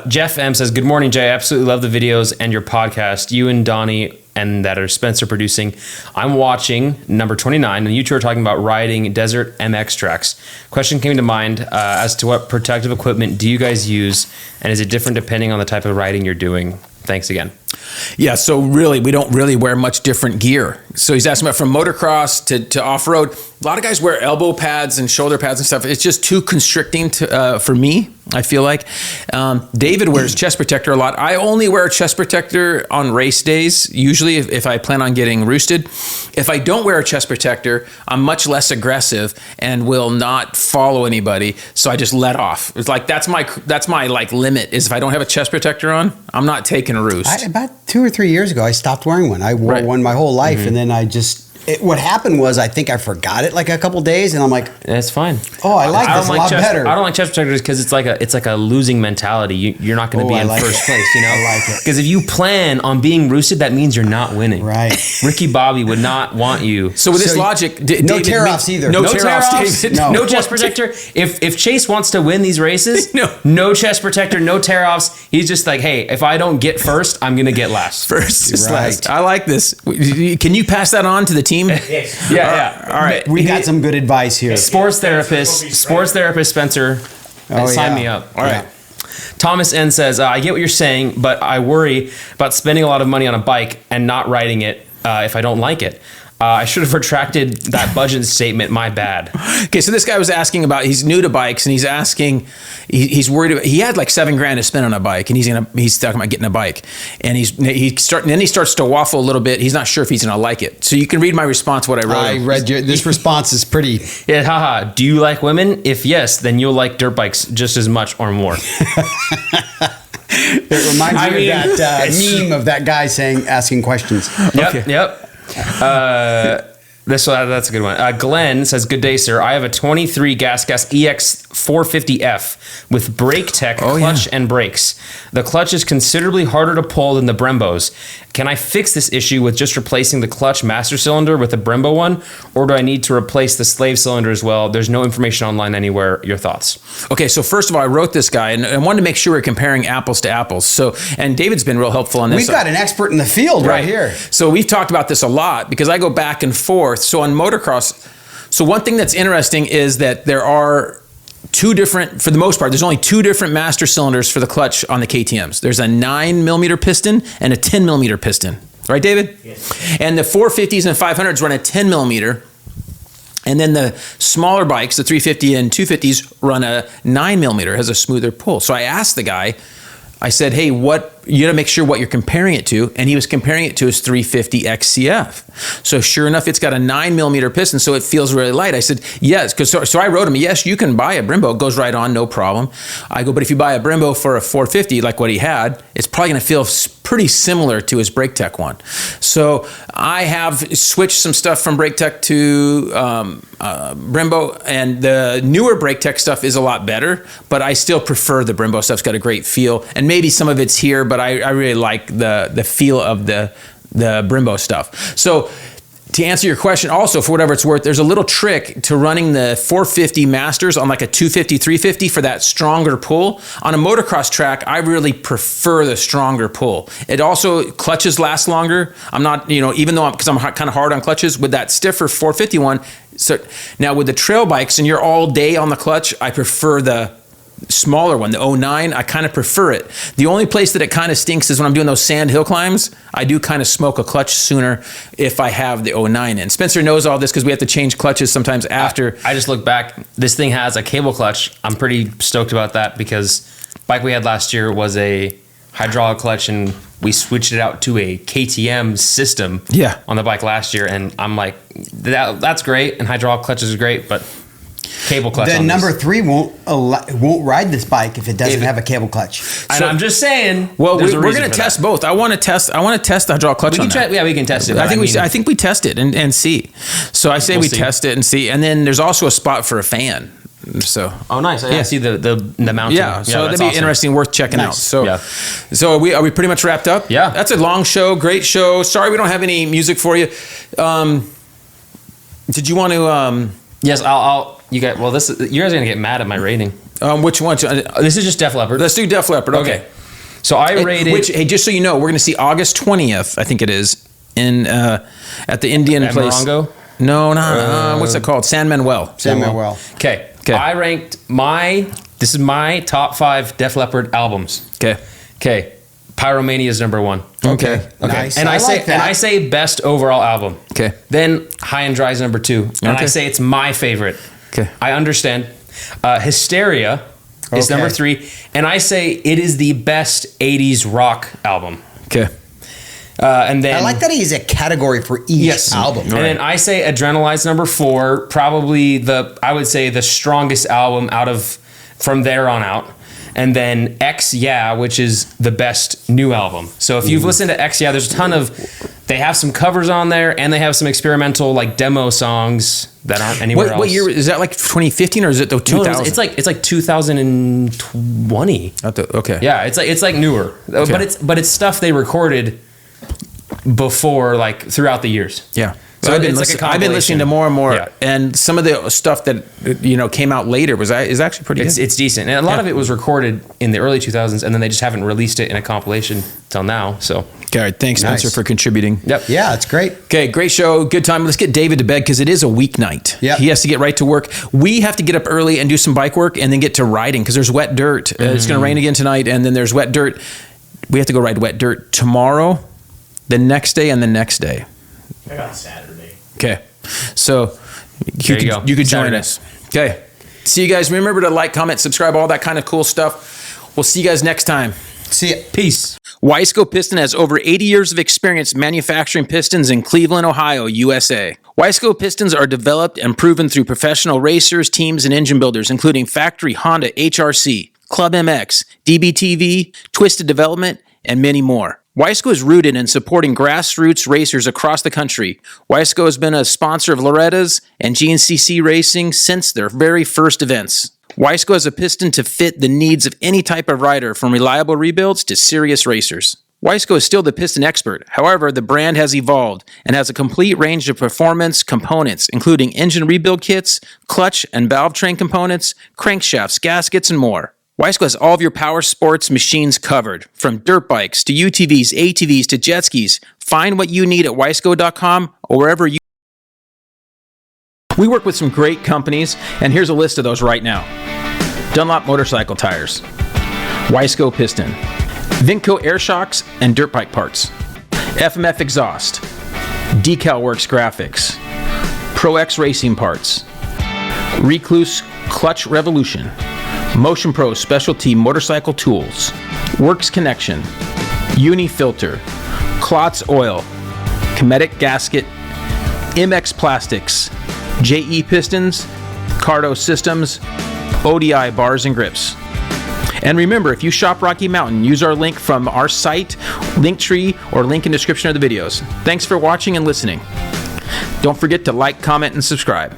Jeff M says, "Good morning, Jay. I absolutely love the videos and your podcast. You and Donnie and that are Spencer producing. I'm watching number 29, and you two are talking about riding desert MX tracks. Question came to mind as to what protective equipment do you guys use, and is it different depending on the type of riding you're doing? Thanks again." Yeah, so really, we don't really wear much different gear. So he's asking about from motocross to off-road. A lot of guys wear elbow pads and shoulder pads and stuff. It's just too constricting for me, I feel like. David wears chest protector a lot. I only wear chest protector on race days, usually if I plan on getting roosted. If I don't wear a chest protector, I'm much less aggressive and will not follow anybody. So I just let off. It's like that's my like limit is if I don't have a chest protector on, I'm not taking a roost. About 2 or 3 years ago, I stopped wearing one. I wore one my whole life, and then I just. What happened was I think I forgot it like a couple days, and I'm like, That's fine. oh, I like this a lot better. I don't like chest protectors because it's like a losing mentality. You're not going to be in first place, you know. I like it. Because if you plan on being roosted, that means you're not winning. Right. Ricky Bobby would not want you. So with this So logic, no David tear-offs either. No No tear-offs, tear-offs, David. No. No chest protector. If Chase wants to win these races, no chest protector, no tear-offs. He's just like, hey, if I don't get first, I'm going to get last. First is Right. last. I like this. Can you pass that on to the team? Yes. Yeah. All right. We got some good advice here. Sports therapist Spencer, sign me up. All right. Thomas N says, I get what you're saying, but I worry about spending a lot of money on a bike and not riding it if I don't like it. I should have retracted that budget statement. My bad. Okay, so this guy was asking about, he's new to bikes and he's asking, he's worried about, he had like $7,000 to spend on a bike and he's talking about getting a bike and then he starts to waffle a little bit. He's not sure if he's going to like it. So you can read my response, what I wrote. I read this response is pretty. Yeah, haha. Do you like women? If yes, then you'll like dirt bikes just as much or more. It reminds me of that meme of that guy asking questions. Yep. That's a good one. Glenn says, "Good day, sir. I have a 23 gas EX 450F with brake tech, clutch, and brakes. The clutch is considerably harder to pull than the Brembos. Can I fix this issue with just replacing the clutch master cylinder with the Brembo one, or do I need to replace the slave cylinder as well? There's no information online anywhere. Your thoughts?" Okay, so first of all, I wrote this guy and I wanted to make sure we're comparing apples to apples. So, and David's been real helpful on this. We've got an expert in the field right here. So we've talked about this a lot because I go back and forth. So on motocross, so one thing that's interesting is that there are two different, for the most part, there's only two different master cylinders for the clutch on the KTMs. There's a 9mm piston and a 10mm piston. Right, David? Yes. And the 450s and 500s run a 10mm. And then the smaller bikes, the 350 and 250s, run a 9mm, has a smoother pull. So I asked the guy, I said, hey, you gotta make sure what you're comparing it to. And he was comparing it to his 350 XCF. So sure enough, it's got a 9mm piston, so it feels really light. I said, yes, so I wrote him, yes, you can buy a Brembo, it goes right on, no problem. I go, but if you buy a Brembo for a 450, like what he had, it's probably gonna feel pretty similar to his Brake Tech one. So I have switched some stuff from Brake Tech to Brembo, and the newer Brake Tech stuff is a lot better, but I still prefer the Brembo stuff. It's got a great feel, and maybe some of it's here, but I really like the feel of the Brembo stuff. So to answer your question, also, for whatever it's worth, there's a little trick to running the 450 Masters on like a 250, 350 for that stronger pull. On a motocross track, I really prefer the stronger pull. It also, clutches last longer. I'm not, even though because I'm kind of hard on clutches, with that stiffer 450 one. So now with the trail bikes and you're all day on the clutch, I prefer the smaller one, the 09. I kind of prefer it. The only place that it kind of stinks is when I'm doing those sand hill climbs. I do kind of smoke a clutch sooner if I have the 09 in. Spencer knows all this because we have to change clutches sometimes after. I just look back. This thing has a cable clutch. I'm pretty stoked about that because bike we had last year was a hydraulic clutch and we switched it out to a KTM system on the bike last year. And I'm like, that's great. And hydraulic clutch is great, but cable clutch. The number 3 won't ride this bike if it doesn't have a cable clutch. And I'm just saying. Well, we're going to test both. I want to test the hydraulic clutch. We can test it. I think we test it and see. So I say we test it and see. And then there's also a spot for a fan. So Oh, nice. I see the mountain. yeah, so that'd that's be awesome. interesting, worth checking out. Nice. So, Yeah. so are we pretty much wrapped up? Yeah. That's a long show, great show. Sorry we don't have any music for you. Did you want to? Yes, I'll. You guys. Well, you guys are gonna get mad at my rating. Which one? This is just Def Leppard. Let's do Def Leppard. Okay. So I rated. Which, hey, just so you know, we're going to see August 20th, I think it is, in at the Indian At place. Morongo? No, what's it called? San Manuel. Sam Manuel. Okay. 'Kay. I ranked this is my top 5 Def Leppard albums. Okay. Okay. Pyromania is number 1. Okay. Nice. And I say like that. and I say best overall album. Okay. Then High and Dry is number 2. And Okay. I say it's my favorite. Okay. I understand. Hysteria is Okay. number 3. And I say it is the best 80s rock album. Okay. And then I like that he's a category for each album. And then I say Adrenalize number 4, probably I would say the strongest album from there on out. And then X Yeah, which is the best new album. So if you've listened to X Yeah, there's a ton they have some covers on there, and they have some experimental like demo songs that aren't anywhere else. What year is that? Like 2015 or is it the 2000? No, it's like 2020. Okay. Yeah, it's like newer, Okay. but it's stuff they recorded before, like throughout the years. Yeah. So So I've been, it's like a I've been listening to compilation. more and more, Yeah. and some of the stuff that came out later is actually pretty good. It's decent, and a lot of it was recorded in the early 2000s, and then they just haven't released it in a compilation till now. So Okay, all right, thanks, Spencer, Nice. for contributing. yep, Yeah, it's great. Okay, great show, good time. Let's get David to bed because it is a weeknight. Yep. He has to get right to work. We have to get up early and do some bike work, and then get to riding because there's wet dirt. It's going to rain again tonight, and then there's wet dirt. We have to go ride wet dirt tomorrow, the next day, and the next day. I got Saturday. Okay, so There you go. You could join Saturday. us. Okay, see you guys. Remember to like, comment, subscribe, all that kind of cool stuff. We'll see you guys next time. See ya. peace. Wiseco Piston has over 80 years of experience manufacturing pistons in Cleveland, Ohio, USA. Wiseco pistons are developed and proven through professional racers, teams, and engine builders, including factory Honda HRC, Club MX, DBTV, Twisted Development, and many more. Wiseco is rooted in supporting grassroots racers across the country. Wiseco has been a sponsor of Loretta's and GNCC Racing since their very first events. Wiseco has a piston to fit the needs of any type of rider, from reliable rebuilds to serious racers. Wiseco is still the piston expert. However, the brand has evolved and has a complete range of performance components, including engine rebuild kits, clutch and valve train components, crankshafts, gaskets, and more. Wiseco has all of your power sports machines covered, from dirt bikes to UTVs, ATVs to jet skis. Find what you need at wiseco.com or wherever you. We work with some great companies, and here's a list of those right now. Dunlop Motorcycle Tires, Wiseco Piston, Vinco Air Shocks and Dirt Bike Parts, FMF Exhaust, Decal Works Graphics, Pro X Racing Parts, Recluse Clutch Revolution, Motion Pro Specialty Motorcycle Tools, Works Connection, Uni Filter, Klotz Oil, Cometic Gasket, MX Plastics, JE Pistons, Cardo Systems, ODI Bars and Grips. And remember, if you shop Rocky Mountain, use our link from our site, Linktree, or link in description of the videos. Thanks for watching and listening. Don't forget to like, comment, and subscribe.